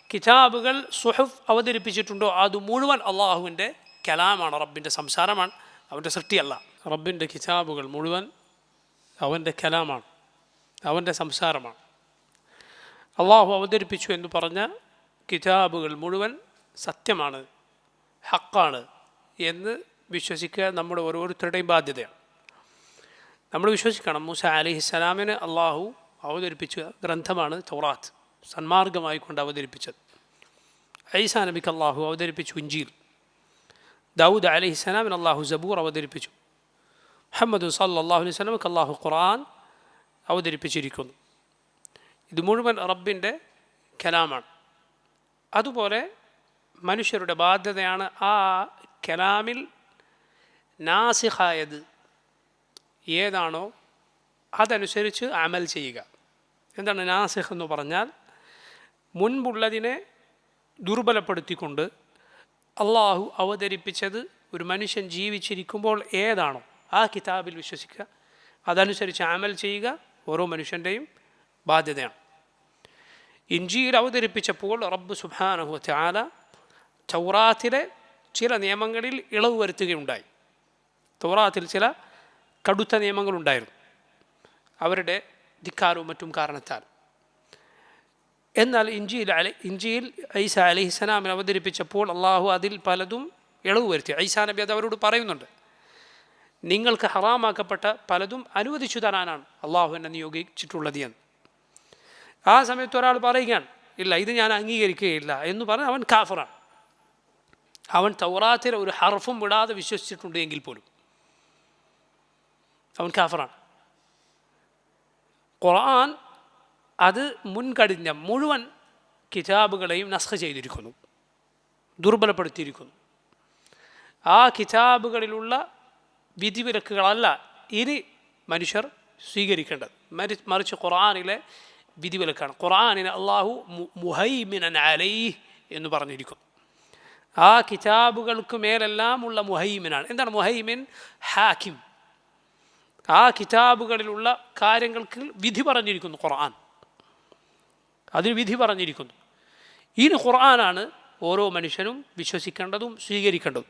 കിതാബുകൾ സുഹഫ് അവതരിപ്പിച്ചിട്ടുണ്ടോ അത് മുഴുവൻ അള്ളാഹുവിൻ്റെ കലാമാണ്, റബ്ബിൻ്റെ സംസാരമാണ്, അവൻ്റെ സൃഷ്ടിയല്ല. റബ്ബിൻ്റെ കിതാബുകൾ മുഴുവൻ അവൻ്റെ കലാമാണ്, അവൻ്റെ സംസാരമാണ്. അള്ളാഹു അവതരിപ്പിച്ചു എന്ന് പറഞ്ഞ കിതാബുകൾ മുഴുവൻ സത്യമാണ്, ഹക്കാണ് എന്ന് വിശ്വസിക്കുക നമ്മുടെ ഓരോരുത്തരുടെയും ബാധ്യതയാണ്. നമ്മൾ വിശ്വസിക്കണം, മൂസ അലൈഹിസ്സലാമിന് അള്ളാഹു അവതരിപ്പിച്ച ഗ്രന്ഥമാണ് തൗറാത്ത്, സന്മാർഗമായി കൊണ്ട് അവതരിപ്പിച്ചത്. ഈസാ നബിക്ക് അള്ളാഹു അവതരിപ്പിച്ചു ഇഞ്ചീൽ. ദാവൂദ് അലൈഹിസ്സലാമിന് അള്ളാഹു സബൂർ അവതരിപ്പിച്ചു. മുഹമ്മദ് സല്ലല്ലാഹു അലൈഹി വസല്ലമക്ക് അള്ളാഹു ഖുർആൻ അവതരിപ്പിച്ചിരിക്കുന്നു. ഇത് മുഴുവൻ റബ്ബിൻ്റെ കലാമാണ്. അതുപോലെ മനുഷ്യരുടെ ബാധ്യതയാണ് ആ കലാമിൽ നാസിഖായത് ഏതാണോ അതനുസരിച്ച് അമൽ ചെയ്യുക. എന്താണ് നാസിഖ് എന്ന് പറഞ്ഞാൽ? മുൻപുള്ളതിനെ ദുർബലപ്പെടുത്തിക്കൊണ്ട് അള്ളാഹു അവതരിപ്പിച്ചത് ഒരു മനുഷ്യൻ ജീവിച്ചിരിക്കുമ്പോൾ ഏതാണോ ആ കിതാബിൽ വിശ്വസിക്കുക, അതനുസരിച്ച് അമൽ ചെയ്യുക ഓരോ മനുഷ്യൻ്റെയും ബാധ്യതയാണ്. ഇഞ്ചീൽ അവതരിപ്പിച്ചപ്പോൾ റബ്ബ് സുബ്ഹാനഹു വ തആല തൗറാത്തിലെ ചില നിയമങ്ങളിൽ ഇളവ് വരുത്തുകയുണ്ടായി. തൗറാത്തിൽ ചില കടുത്ത നിയമങ്ങളുണ്ടായിരുന്നു അവരുടെ ധിക്കാരവും മറ്റും കാരണത്താൽ. എന്നാൽ ഇഞ്ചീൽ ഈസാ അലൈഹിസ്സലാമിനെ അവതരിപ്പിച്ചപ്പോൾ അള്ളാഹു അതിൽ പലതും ഇളവ് വരുത്തി. ഈസാ നബി അത് അവരോട് പറയുന്നുണ്ട്, നിങ്ങൾക്ക് ഹറാമാക്കപ്പെട്ട പലതും അനുവദിച്ചു തരാനാണ് അള്ളാഹു എന്നെ നിയോഗിച്ചിട്ടുള്ളത് എന്ന്. ആ സമയത്ത് ഒരാൾ പറയുകയാണ്, ഇല്ല ഇത് ഞാൻ അംഗീകരിക്കുകയില്ല എന്ന് പറഞ്ഞ് അവൻ കാഫറാണ്. അവൻ തൗറാത്തിലെ ഒരു ഹർഫും വിടാതെ വിശ്വസിച്ചിട്ടുണ്ട് എങ്കിൽ പോലും അവൻ കാഫറാണ്. ഖുർആൻ അത് മുൻകഴിഞ്ഞ മുഴുവൻ കിതാബുകളെയും നസ്ഖ് ചെയ്തിരിക്കുന്നു, ദുർബലപ്പെടുത്തിയിരിക്കുന്നു. ആ കിതാബുകളിലുള്ള വിധിവിലക്കുകളല്ല ഇനി മനുഷ്യർ സ്വീകരിക്കേണ്ടത്, മറിച്ച് ഖുർആനിലെ വിധിവിലക്കാണ്. ഖുർആനിനെ അള്ളാഹു മുഹൈമിനൻ അലൈഹി എന്ന് പറഞ്ഞിരിക്കുന്നു. ആ കിതാബുകൾക്ക് മേലെല്ലാം ഉള്ള മുഹൈമിനാണ്. എന്താണ് മുഹൈമിൻ? ഹാക്കിം. ആ കിതാബുകളിലുള്ള കാര്യങ്ങൾക്ക് വിധി പറഞ്ഞിരിക്കുന്നു ഖുർആൻ, അതിന് വിധി പറഞ്ഞിരിക്കുന്നു. ഇനി ഖുർആനാണ് ഓരോ മനുഷ്യനും വിശ്വസിക്കേണ്ടതും സ്വീകരിക്കേണ്ടതും.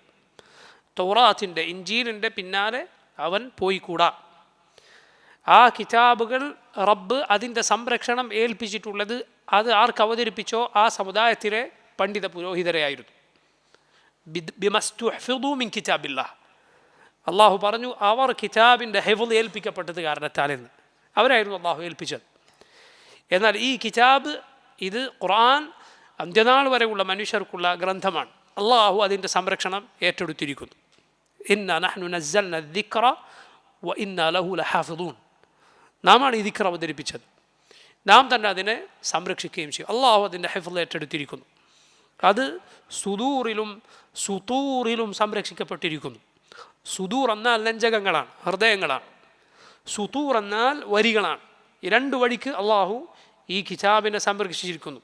തൗറാത്തിൻ്റെ ഇഞ്ചീലിൻ്റെ പിന്നാലെ അവൻ പോയിക്കൂടാ. ആ കിതാബുകൾ റബ്ബ് അതിൻ്റെ സംരക്ഷണം ഏൽപ്പിച്ചിട്ടുള്ളത് അത് ആർക്ക് അവതരിപ്പിച്ചോ ആ സമുദായത്തിലെ പണ്ഡിത പുരോഹിതരെയായിരുന്നു. ബിമസ്തുഹ്ഫിദു മിൻ കിതാബില്ലാഹ്, അള്ളാഹു പറഞ്ഞു അവർ കിതാബിൻ്റെ ഹിഫ്ള് ഏൽപ്പിക്കപ്പെട്ടത് കാരണത്താലെന്ന്. അവരായിരുന്നു അള്ളാഹു ഏൽപ്പിച്ചത്. എന്നാൽ ഈ കിതാബ്, ഇത് ഖുർആൻ അന്ത്യനാൾ വരെയുള്ള മനുഷ്യർക്കുള്ള ഗ്രന്ഥമാണ്. അള്ളാഹു അതിൻ്റെ സംരക്ഷണം ഏറ്റെടുത്തിരിക്കുന്നു. ഇന്നാ നഹ്നു നസ്സൽന ദിക്റ വ ഇന്നാ ലഹു ലഹാഫിദൂൻ. നാമാണ് ഈ ദിക്ർ അവതരിപ്പിച്ചത്, നാം തന്നെ അതിനെ സംരക്ഷിക്കുകയും ചെയ്യും. അള്ളാഹു അതിൻ്റെ ഹിഫ്ള് ഏറ്റെടുത്തിരിക്കുന്നു. അത് സുദൂറിലും സുതൂറിലും സംരക്ഷിക്കപ്പെട്ടിരിക്കുന്നു. സുദൂർ എന്നാൽ നെഞ്ചകങ്ങളാണ്, ഹൃദയങ്ങളാണ്. സുതൂർ എന്നാൽ വരികളാണ്. ഈ രണ്ട് വഴിക്ക് അള്ളാഹു ഈ കിതാബിനെ സംരക്ഷിച്ചിരിക്കുന്നു.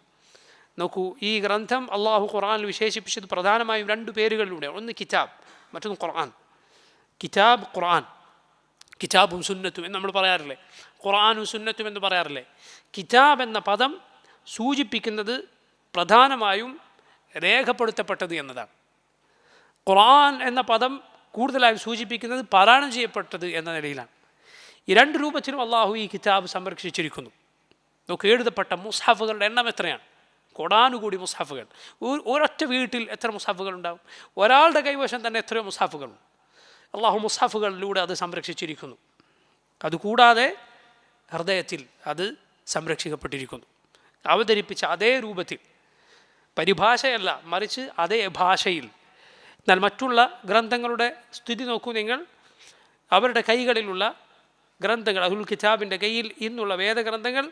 നോക്കൂ, ഈ ഗ്രന്ഥം അള്ളാഹു ഖുർആനിൽ വിശേഷിപ്പിച്ചത് പ്രധാനമായും രണ്ട് പേരുകളിലൂടെയാണ്. ഒന്ന് കിതാബ്, മറ്റൊന്ന് ഖുർആൻ. കിതാബ്, ഖുർആൻ. കിതാബും സുന്നത്തും എന്ന് നമ്മൾ പറയാറില്ലേ, ഖുർആനും സുന്നത്തും എന്ന് പറയാറില്ലേ. കിതാബ് എന്ന പദം സൂചിപ്പിക്കുന്നത് പ്രധാനമായും രേഖപ്പെടുത്തപ്പെട്ടത് എന്നതാണ്. ഖുർആൻ എന്ന പദം കൂടുതലായും സൂചിപ്പിക്കുന്നത് പാരായണം ചെയ്യപ്പെട്ടത് എന്ന നിലയിലാണ്. ഈ രണ്ട് രൂപത്തിലും അള്ളാഹു ഈ കിതാബ് സംരക്ഷിച്ചിരിക്കുന്നു. നമുക്ക് എഴുതപ്പെട്ട മുസ്ഹഫുകളുടെ എണ്ണം എത്രയാണ്? കോടാനുകൂടി മുസ്ഹഫുകൾ. ഒരൊറ്റ വീട്ടിൽ എത്ര മുസ്ഹഫുകൾ ഉണ്ടാവും? ഒരാളുടെ കൈവശം തന്നെ എത്രയോ മുസ്ഹഫുകളുണ്ട്. അള്ളാഹു മുസ്ഹഫുകളിലൂടെ അത് സംരക്ഷിച്ചിരിക്കുന്നു. അതുകൂടാതെ ഹൃദയത്തിൽ അത് സംരക്ഷിക്കപ്പെട്ടിരിക്കുന്നു. അവതരിപ്പിച്ച അതേ രൂപത്തിൽ, പരിഭാഷയല്ല മറിച്ച് അതേ ഭാഷയിൽ. എന്നാൽ മറ്റുള്ള ഗ്രന്ഥങ്ങളുടെ സ്ഥിതി നോക്കൂ നിങ്ങൾ. അവരുടെ കൈകളിലുള്ള ഗ്രന്ഥങ്ങൾ, അഹ്ലുൽ കിതാബിൻ്റെ കയ്യിൽ ഇന്നുള്ള വേദഗ്രന്ഥങ്ങൾ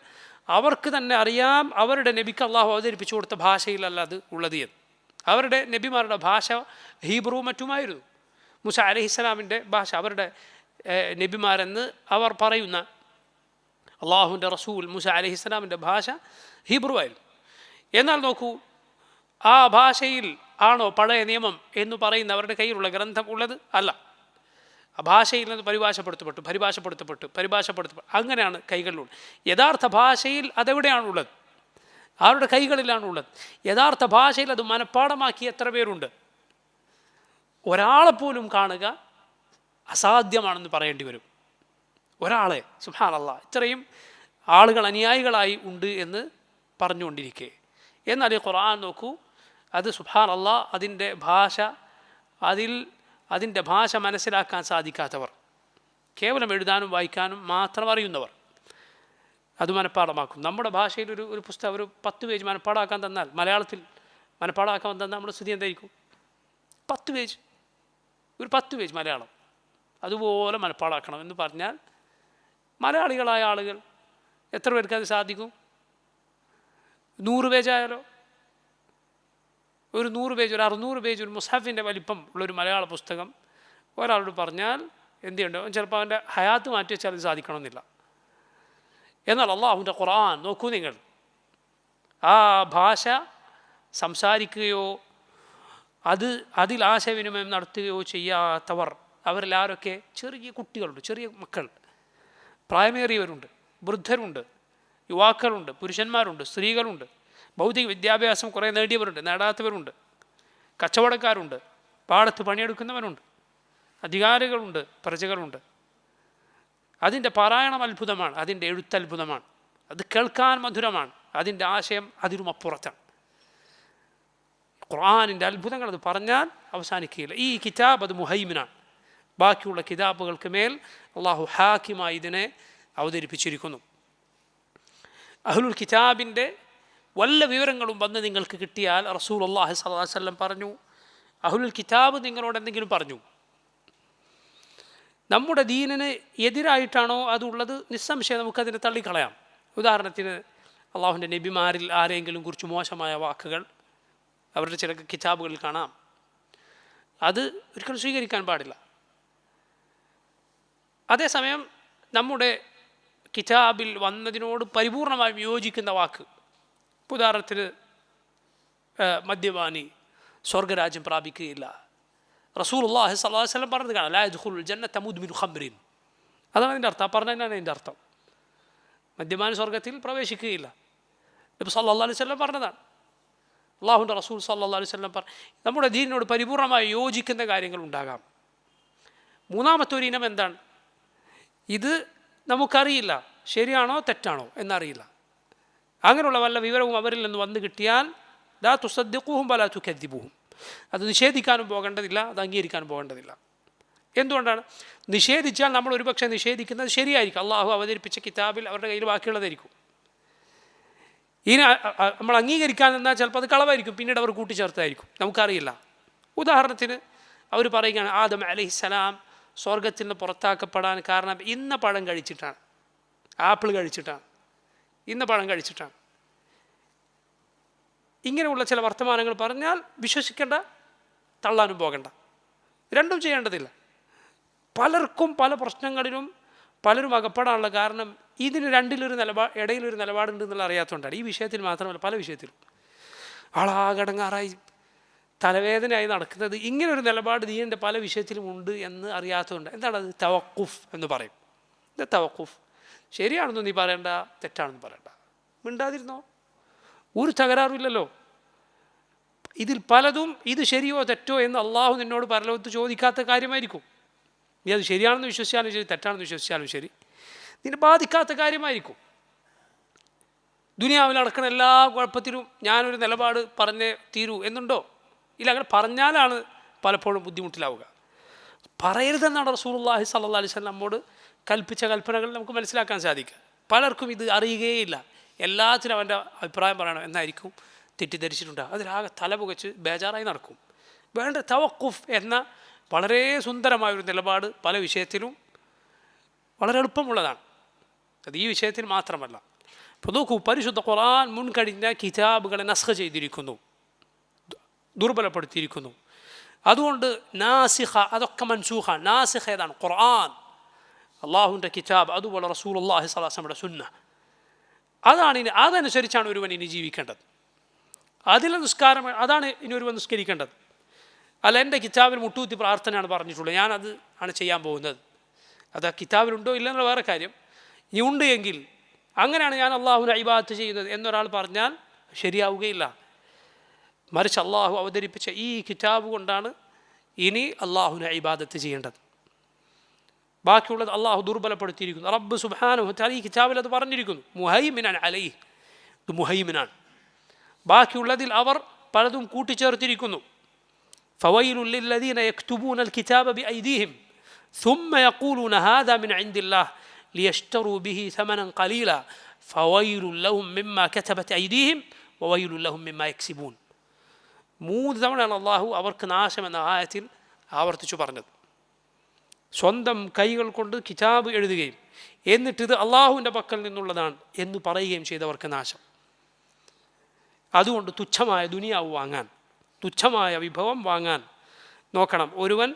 അവർക്ക് തന്നെ അറിയാം അവരുടെ നബിക്ക് അള്ളാഹു അവതരിപ്പിച്ചു കൊടുത്ത ഭാഷയിലല്ല അത് ഉള്ളത് എന്ന്. അവരുടെ നബിമാരുടെ ഭാഷ ഹീബ്രു മറ്റുമായിരുന്നു. മൂസ അലൈഹിസ്സലാമിൻ്റെ ഭാഷ, അവരുടെ നബിമാരെന്ന് അവർ പറയുന്ന അള്ളാഹുവിൻ്റെ റസൂൽ മൂസ അലൈഹിസ്സലാമിൻ്റെ ഭാഷ ഹീബ്രു ആയിരുന്നു. എന്നാൽ നോക്കൂ, ആ ഭാഷയിൽ ആണോ പഴയ നിയമം എന്ന് പറയുന്ന അവരുടെ കയ്യിലുള്ള ഗ്രന്ഥം ഉള്ളത്? അല്ല. ആ ഭാഷയിൽ നിന്ന് പരിഭാഷപ്പെടുത്തപ്പെട്ടു അങ്ങനെയാണ് കൈകളിലുള്ളത്. യഥാർത്ഥ ഭാഷയിൽ അതെവിടെയാണുള്ളത്? അവരുടെ കൈകളിലാണുള്ളത്. യഥാർത്ഥ ഭാഷയിൽ അത് മനഃപ്പാടമാക്കി എത്ര പേരുണ്ട്? ഒരാളെപ്പോലും കാണുക അസാധ്യമാണെന്ന് പറയേണ്ടി വരും. ഒരാളെ, സുബ്ഹാനല്ലാഹ്, ഇത്രയും ആളുകൾ അനുയായികളായി ഉണ്ട് എന്ന് പറഞ്ഞുകൊണ്ടിരിക്കെ. എന്നാൽ ഈ ഖുർആൻ നോക്കൂ, അത് സുബ്ഹാനല്ലാഹ് അതിൻ്റെ ഭാഷ മനസ്സിലാക്കാൻ സാധിക്കാത്തവർ, കേവലം എഴുതാനും വായിക്കാനും മാത്രം അറിയുന്നവർ അത് മനഃപ്പാടമാക്കും. നമ്മുടെ ഭാഷയിൽ ഒരു പുസ്തകം ഒരു 10 പേജ് മനഃപ്പാടാക്കാൻ തന്നാൽ, മലയാളത്തിൽ മനഃപ്പാടാക്കാൻ തന്നാൽ നമ്മുടെ സ്ഥിതി എന്തായിരിക്കും? 10 പേജ് മലയാളം അതുപോലെ മനഃപ്പാടാക്കണം എന്ന് പറഞ്ഞാൽ മലയാളികളായ ആളുകൾ എത്ര പേർക്ക് അത് സാധിക്കും? 100 പേജായാലോ? ഒരു 100 പേജ്, ഒരു 600 പേജ്, ഒരു മുസ്ഹഫിൻ്റെ വലിപ്പം ഉള്ളൊരു മലയാള പുസ്തകം ഒരാളോട് പറഞ്ഞാൽ എന്ത് ചെയ്യണ്ടോ? ചിലപ്പോൾ അവൻ്റെ ഹയാത്ത് മാറ്റി വെച്ചാൽ അത് സാധിക്കണമെന്നില്ല. എന്നാൽ അള്ളാഹുവിൻ്റെ ഖുർആൻ നോക്കൂ നിങ്ങൾ, ആ ഭാഷ സംസാരിക്കുകയോ അതിൽ ആശയവിനിമയം നടത്തുകയോ ചെയ്യാത്തവർ, അവരിലാരൊക്കെ? ചെറിയ കുട്ടികളുണ്ട്, ചെറിയ മക്കൾ, പ്രായമേറിയവരുണ്ട്, വൃദ്ധരുണ്ട്, യുവാക്കളുണ്ട്, പുരുഷന്മാരുണ്ട്, സ്ത്രീകളുണ്ട്, ഭൗതിക വിദ്യാഭ്യാസം കുറേ നേടിയവരുണ്ട്, നേടാത്തവരുണ്ട്, കച്ചവടക്കാരുണ്ട്, പാടത്ത് പണിയെടുക്കുന്നവരുണ്ട്, അധികാരികളുണ്ട്, പ്രജകളുണ്ട്. അതിൻ്റെ പാരായണം അത്ഭുതമാണ്, അതിൻ്റെ എഴുത്തത്ഭുതമാണ്, അത് കേൾക്കാൻ മധുരമാണ്, അതിൻ്റെ ആശയം അതിനും അപ്പുറത്താണ്. ഖുർആനിൻ്റെ അത്ഭുതങ്ങൾ അത് പറഞ്ഞാൽ അവസാനിക്കുകയില്ല. ഈ കിതാബ് അത് മുഹൈമിനാണ്. ബാക്കിയുള്ള കിതാബുകൾക്ക് മേൽ അള്ളാഹു ഹാക്കിമായി ഇതിനെ അവതരിപ്പിച്ചിരിക്കുന്നു. അഹ്ലുൽ കിതാബിൻ്റെ വല്ല വിവരങ്ങളും വന്ന് നിങ്ങൾക്ക് കിട്ടിയാൽ റസൂലുള്ളാഹി സ്വല്ലല്ലാഹു അലൈഹി വസല്ലം പറഞ്ഞു, അഹ്ലുൽ കിതാബ് നിങ്ങളോട് എന്തെങ്കിലും പറഞ്ഞു, നമ്മുടെ ദീനിന് എതിരായിട്ടാണോ അതുള്ളത്, നിസ്സംശയം നമുക്കതിനെ തള്ളിക്കളയാം. ഉദാഹരണത്തിന് അള്ളാഹുവിൻ്റെ നബിമാരിൽ ആരെങ്കിലും കുറിച്ച് മോശമായ വാക്കുകൾ അവരുടെ ചില കിതാബുകളിൽ കാണാം, അത് ഒരിക്കലും സ്വീകരിക്കാൻ പാടില്ല. അതേസമയം നമ്മുടെ കിതാബിൽ വന്നതിനോട് പരിപൂർണമായും യോജിക്കുന്ന വാക്ക്, ഉദാഹരണത്തിന് മദ്യപാനി സ്വർഗരാജ്യം പ്രാപിക്കുകയില്ല, റസൂലുള്ളാഹി സ്വല്ലല്ലാഹു അലൈഹി വസല്ലം പറഞ്ഞത് കാണാം, ലാ യദ്ഖുലുൽ ജന്നത മുദ്മിനു ഖംറിൻ. അതാണ് അതിൻ്റെ അർത്ഥം. പറഞ്ഞതിനാണ് അതിൻ്റെ അർത്ഥം. മദ്യപാനി സ്വർഗത്തിൽ പ്രവേശിക്കുകയില്ല. നബി സല്ലല്ലാഹു അലൈഹി വസല്ലം പറഞ്ഞതാണ്. അള്ളാഹുവിൻ്റെ റസൂൽ സല്ലല്ലാഹു അലൈഹി വസല്ലം നമ്മുടെ ദീനിനോട് പരിപൂർണമായി യോജിക്കുന്ന കാര്യങ്ങൾ ഉണ്ടാകാം. മൂന്നാമത്തെ ഒരു ഇനം എന്താണ്? ഇത് നമുക്കറിയില്ല, ശരിയാണോ തെറ്റാണോ എന്നറിയില്ല. അങ്ങനെയുള്ള വല്ല വിവരവും അവരിൽ നിന്ന് വന്നു കിട്ടിയാൽ ലാ തുസദ്ദിഖൂഹും വലാ തുകദ്ദിബൂഹും, അത് നിഷേധിക്കാനും പോകേണ്ടതില്ല, അത് അംഗീകരിക്കാനും പോകേണ്ടതില്ല. എന്തുകൊണ്ടാണ്? നിഷേധിച്ചാൽ നമ്മൾ ഒരുപക്ഷെ നിഷേധിക്കുന്നത് ശരിയായിരിക്കും, അള്ളാഹു അവതരിപ്പിച്ച കിതാബിൽ അവരുടെ കയ്യിൽ ബാക്കിയുള്ളതായിരിക്കും. ഇനി നമ്മൾ അംഗീകരിക്കാൻ നിന്നാൽ ചിലപ്പോൾ അത് കളവായിരിക്കും, പിന്നീട് അവർ കൂട്ടിച്ചേർത്തായിരിക്കും, നമുക്കറിയില്ല. ഉദാഹരണത്തിന് അവർ പറയുകയാണ്, ആദം അലൈഹിസ്സലാം സ്വർഗത്തിൽ നിന്ന് പുറത്താക്കപ്പെടാൻ കാരണം ഇന്ന പഴം കഴിച്ചിട്ടാണ്, ആപ്പിൾ കഴിച്ചിട്ടാണ്, ഇന്ന പഴം കഴിച്ചിട്ടാണ്. ഇങ്ങനെയുള്ള ചില വർത്തമാനങ്ങൾ പറഞ്ഞാൽ വിശ്വസിക്കേണ്ട, തള്ളാനും പോകണ്ട, രണ്ടും ചെയ്യേണ്ടതില്ല. പലർക്കും പല പ്രശ്നങ്ങളിലും പലരും അകപ്പെടാനുള്ള കാരണം ഇതിന് ഇടയിലൊരു നിലപാടുണ്ട് എന്നുള്ള അറിയാത്തതുകൊണ്ടാണ്. ഈ വിഷയത്തിൽ മാത്രമല്ല, പല വിഷയത്തിലും ആളാകടങ്ങാറായി തലവേദനയായി നടക്കുന്നത് ഇങ്ങനൊരു നിലപാട് ദീനിൻ്റെ പല വിഷയത്തിലും ഉണ്ട് എന്ന് അറിയാത്തതുകൊണ്ട്. എന്താണ് അത്? തവക്കുഫ് എന്ന് പറയും. ഇത് തവക്കുഫ്. ശരിയാണെന്ന് നീ പറയണ്ട, തെറ്റാണെന്ന് പറയണ്ട, മിണ്ടാതിരുന്നോ, ഒരു തകരാറുമില്ലല്ലോ. ഇതിൽ പലതും ഇത് ശരിയോ തെറ്റോ എന്ന് അള്ളാഹു നിന്നോട് പരലോകത്ത് ചോദിക്കാത്ത കാര്യമായിരിക്കും. നീ അത് ശരിയാണെന്ന് വിശ്വസിച്ചാലും ശരി, തെറ്റാണെന്ന് വിശ്വസിച്ചാലും ശരി, നിന്നെ ബാധിക്കാത്ത കാര്യമായിരിക്കും. ദുനിയാവിൽ നടക്കുന്ന എല്ലാ കുഴപ്പത്തിലും ഞാനൊരു നിലപാട് പറഞ്ഞേ തീരൂ എന്നുണ്ടോ? ഇല്ല. അങ്ങനെ പറഞ്ഞാലാണ് പലപ്പോഴും ബുദ്ധിമുട്ടിലാവുക. പറയരുതെന്നാണ് റസൂലുള്ളാഹി സ്വല്ലല്ലാഹു അലൈഹി വസല്ലം നമ്മോട് കൽപ്പിച്ച കൽപ്പനകൾ നമുക്ക് മനസ്സിലാക്കാൻ സാധിക്കുക. പലർക്കും ഇത് അറിയുകയില്ല. എല്ലാത്തിനും അവൻ്റെ അഭിപ്രായം പറയണം എന്നായിരിക്കും തെറ്റിദ്ധരിച്ചിട്ടുണ്ട്. അതിലാകെ തലപുകച്ച് ബേജാറായി നടക്കും. വേണ്ട തവക്കുഫ് എന്ന വളരെ സുന്ദരമായൊരു നിലപാട് പല വിഷയത്തിലും വളരെ എളുപ്പമുള്ളതാണ്. അത് ഈ വിഷയത്തിൽ മാത്രമല്ല. അപ്പോൾ നോക്കൂ, പരിശുദ്ധ ഖുർആൻ മുൻകഴിഞ്ഞ കിതാബുകളെ നസ്ഖ് ചെയ്തിരിക്കുന്നു. ദുർബലപ്പെടുത്തിയിരിക്കുന്നു. അതുകൊണ്ട് നാസിഖ അതൊക്കെ മൻസൂഖാണ്. നാസിഖ ഏതാണ്? ഖുർആൻ, അള്ളാഹുവിൻ്റെ കിതാബ്, അതുപോലെ റസൂലുള്ളാഹി സ്വല്ലല്ലാഹു അലൈഹി വസല്ലമയുടെ സുന്ന. അതനുസരിച്ചാണ് ഒരുവൻ ഇനി ജീവിക്കേണ്ടത്. അതിലെ നിസ്കാരം അതാണ് ഇനി ഒരുവൻ നിസ്കരിക്കേണ്ടത്. അല്ല എൻ്റെ കിതാബിൽ മുട്ടുകുത്തി പ്രാർത്ഥനയാണ് പറഞ്ഞിട്ടുള്ളത്, ഞാനത് ആണ് ചെയ്യാൻ പോകുന്നത്. അത് ആ കിതാബിലുണ്ടോ ഇല്ലെന്നുള്ള വേറെ കാര്യം. ഇനി ഉണ്ട് എങ്കിൽ അങ്ങനെയാണ് ഞാൻ അള്ളാഹുവിനെ ഇബാദത്ത് ചെയ്യുന്നത് എന്നൊരാൾ പറഞ്ഞാൽ ശരിയാവുകയില്ല. മറിച്ച് അള്ളാഹു അവതരിപ്പിച്ച ഈ കിതാബ് കൊണ്ടാണ് ഇനി അള്ളാഹുവിനെ ഇബാദത്ത് ചെയ്യേണ്ടത്. ബാക്കിയുള്ളത് അള്ളാഹു ദുർബലപ്പെടുത്തിയിരിക്കുന്നു. റബ്ബ് സുബ്ഹാനഹു വ തആല ഈ കിതാബിൽ അത് പറഞ്ഞിരിക്കുന്നു. മുഹൈമിനാൻ അലൈഹി, ഇത് മുഹൈമിനാണ്. ബാക്കിയുള്ളതിൽ അവർ പലതും കൂട്ടിച്ചേർത്തിരിക്കുന്നു. ഫവൈലുൽ ലില്ലദീന യക്തുബൂനൽ കിതാബ ബിഐദീഹിം ثم يقولون هذا من عند الله ليشتروا به ثمنا قليلا فويل لهم مما كتبت أيديهم وويل لهم مما يكسبون. 3 തവണയാണ് അള്ളാഹു അവർക്ക് നാശം എന്ന ആയത്തിൽ ആവർത്തിച്ചു പറഞ്ഞത്. സ്വന്തം കൈകൾ കൊണ്ട് കിതാബ് എഴുതുകയും എന്നിട്ടിത് അള്ളാഹുവിൻ്റെ പക്കൽ നിന്നുള്ളതാണ് എന്ന് പറയുകയും ചെയ്തവർക്ക് നാശം. അതുകൊണ്ട് തുച്ഛമായ ദുനിയാവ് വാങ്ങാൻ, തുച്ഛമായ വിഭവം വാങ്ങാൻ നോക്കണം. ഒരുവൻ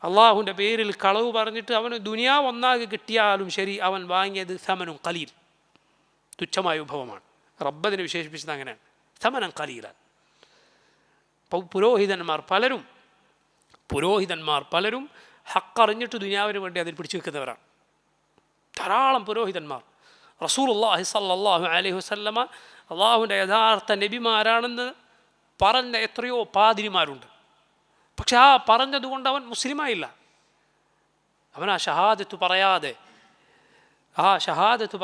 അള്ളാഹുവിൻ്റെ പേരിൽ കളവ് പറഞ്ഞിട്ട് അവന് ദുനിയാവ് ഒന്നാകെ കിട്ടിയാലും ശരി, അവൻ വാങ്ങിയത് സമനും ഖലീൽ, തുച്ഛമായ വിഭവമാണ്. റബ്ബതിനെ വിശേഷിപ്പിച്ചത് അങ്ങനെയാണ്, സമനം ഖലീലാൻ. പുരോഹിതന്മാർ പലരും ഹക്കറിഞ്ഞിട്ട് ദുനിയാവിന് വേണ്ടി അതിൽ പിടിച്ചു വെക്കുന്നവരാണ്. ധാരാളം പുരോഹിതന്മാർ. റസൂലുള്ളാഹി സ്വല്ലല്ലാഹു അലൈഹി വസല്ലമ അള്ളാഹുവിൻ്റെ യഥാർത്ഥ നബിമാരാണെന്ന് പറഞ്ഞ എത്രയോ പാതിരിമാരുണ്ട്. പക്ഷെ ആ പറഞ്ഞതുകൊണ്ട് അവൻ മുസ്ലിമായില്ല. അവൻ ആ ഷഹാദത്ത്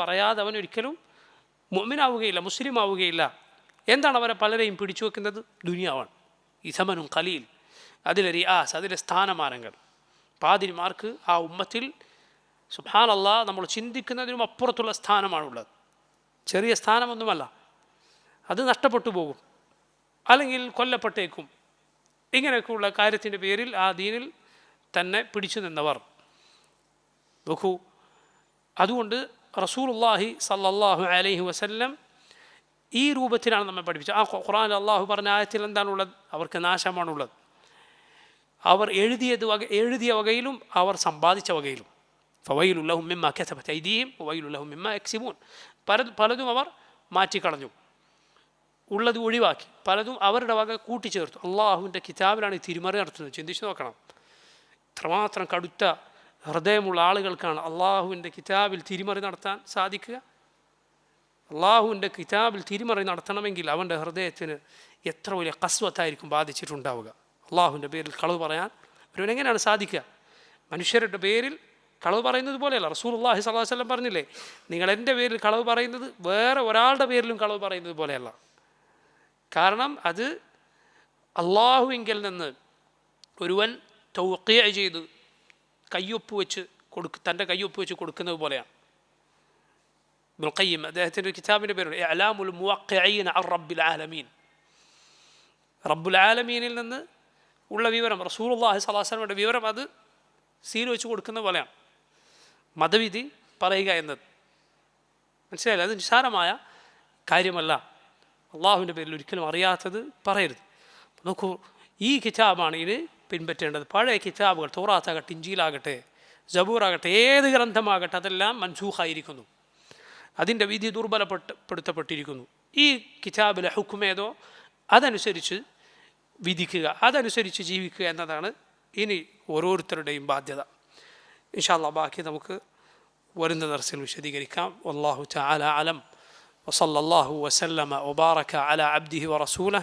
പറയാതെ അവൻ ഒരിക്കലും മുഅ്മിനാവുകയില്ല, മുസ്ലിം ആവുകയില്ല. എന്താണ് അവരെ പലരെയും പിടിച്ചു വെക്കുന്നത്? ദുനിയാവാണ്. ഇസമനും ഖലീൽ, അതിലെ റിയാസ്, അതിലെ സ്ഥാനമാനങ്ങൾ. പാതിരിമാർക്ക് ആ ഉമ്മത്തിൽ സുബ്ഹാനല്ലാഹ് നമ്മൾ ചിന്തിക്കുന്നതിനും അപ്പുറത്തുള്ള സ്ഥാനമാണുള്ളത്. ചെറിയ സ്ഥാനമൊന്നുമല്ല. അത് നഷ്ടപ്പെട്ടു പോകും, അല്ലെങ്കിൽ കൊല്ലപ്പെട്ടേക്കും. ഇങ്ങനെയൊക്കെയുള്ള കാര്യത്തിൻ്റെ പേരിൽ ആ ദീനിൽ തന്നെ പിടിച്ചു നിന്നവർ നോക്കൂ. അതുകൊണ്ട് റസൂലുള്ളാഹി സ്വല്ലല്ലാഹു അലൈഹി വസല്ലം ഈ രൂപത്തിലാണ് നമ്മെ പഠിപ്പിച്ചത്. ആ ഖുർആനിൽ അള്ളാഹു പറഞ്ഞ ആയത്തിൽ എന്താണുള്ളത്? അവർക്ക് നാശമാണുള്ളത്. അവർ എഴുതിയ വകയിലും അവർ സമ്പാദിച്ച വകയിലും. ഫവൈലുൽ ലഹും മിമ്മാ കസബത് ഐദീഹിം വവൈലുൽ ലഹും മിമ്മാ യക്സിബൂൻ. പലതും അവർ മാറ്റിക്കളഞ്ഞു, ഉള്ളത് ഒഴിവാക്കി, പലതും അവരുടെ വക കൂട്ടിച്ചേർത്തു. അള്ളാഹുവിൻ്റെ കിതാബിലാണ് ഈ തിരിമറി നടത്തുന്നത്. ചിന്തിച്ചു നോക്കണം. ഇത്രമാത്രം കടുത്ത ഹൃദയമുള്ള ആളുകൾക്കാണ് അള്ളാഹുവിൻ്റെ കിതാബിൽ തിരിമറി നടത്താൻ സാധിക്കുക. അള്ളാഹുവിൻ്റെ കിതാബിൽ തിരിമറി നടത്തണമെങ്കിൽ അവൻ്റെ ഹൃദയത്തിന് എത്ര വലിയ കസ്വത്തായിരിക്കും ബാധിച്ചിട്ടുണ്ടാവുക. അള്ളാഹുവിൻ്റെ പേരിൽ കളവ് പറയാൻ ഒരുവനെങ്ങനെയാണ് സാധിക്കുക? മനുഷ്യരുടെ പേരിൽ കളവ് പറയുന്നത് പോലെയല്ല. റസൂലുള്ളാഹി സ്വല്ലല്ലാഹു അലൈഹി വസല്ലം പറഞ്ഞില്ലേ, നിങ്ങൾ എൻ്റെ പേരിൽ കളവ് പറയുന്നത് വേറെ ഒരാളുടെ പേരിലും കളവ് പറയുന്നത് പോലെയല്ല. കാരണം അത് അള്ളാഹുവിങ്കിൽ നിന്ന് ഒരുവൻ തൗഖീഅ ചെയ്ത് തൻ്റെ കയ്യൊപ്പ് വെച്ച് കൊടുക്കുന്നത് പോലെയാണ്. ഇബ്നുൽ ഖയ്യിം അദ്ദേഹത്തിൻ്റെ കിതാബിൻ്റെ പേര് ഇഅ്ലാമുൽ മുവഖ്ഖിഈന അൻ റബ്ബിൽ ആലമീൻ. റബ്ബുൽ ആലമീനിൽ നിന്ന് ഉള്ള വിവരം, റസൂലുള്ളാഹി സ്വല്ലല്ലാഹു അലൈഹി വസല്ലമയുടെ വിവരം അത് സീൽ വെച്ച് കൊടുക്കുന്ന പോലെയാണ്. മതവിധി പറയുക എന്നത് മനസ്സിലായില്ല. അത് നിസ്സാരമായ കാര്യമല്ല. അള്ളാഹുവിൻ്റെ പേരിൽ ഒരിക്കലും അറിയാത്തത് പറയരുത്. നോക്കൂ, ഈ കിതാബാണ് ഇനി പിൻപറ്റേണ്ടത്. പഴയ കിതാബുകൾ, തൗറാത്താകട്ടെ, ഇഞ്ചീലാകട്ടെ, സബൂറാകട്ടെ, ഏത് ഗ്രന്ഥമാകട്ടെ, അതെല്ലാം മൻസൂഖായിരിക്കുന്നു. അതിൻ്റെ വിധി ദുർബലപ്പെടുത്തപ്പെട്ടിരിക്കുന്നു. ഈ കിതാബിലെ ഹുക്മേതോ അതനുസരിച്ച് വിധിക്കുക, അതനുസരിച്ച് ജീവിക്കുക എന്നതാണ് ഇനി ഓരോരുത്തരുടെയും ബാധ്യത. ഇൻഷാ അല്ലാഹ് ബാക്കി നമുക്ക് വരുന്ന ദർസിൽ വിശദീകരിക്കാം. വല്ലാഹു തആല അലം. وصلى الله وسلم وبارك على عبده ورسوله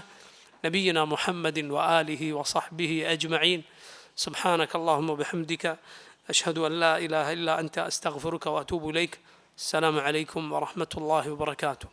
نبينا محمد وآله وصحبه أجمعين. سبحانك اللهم وبحمدك أشهد أن لا إله إلا أنت أستغفرك وأتوب إليك. السلام عليكم ورحمة الله وبركاته.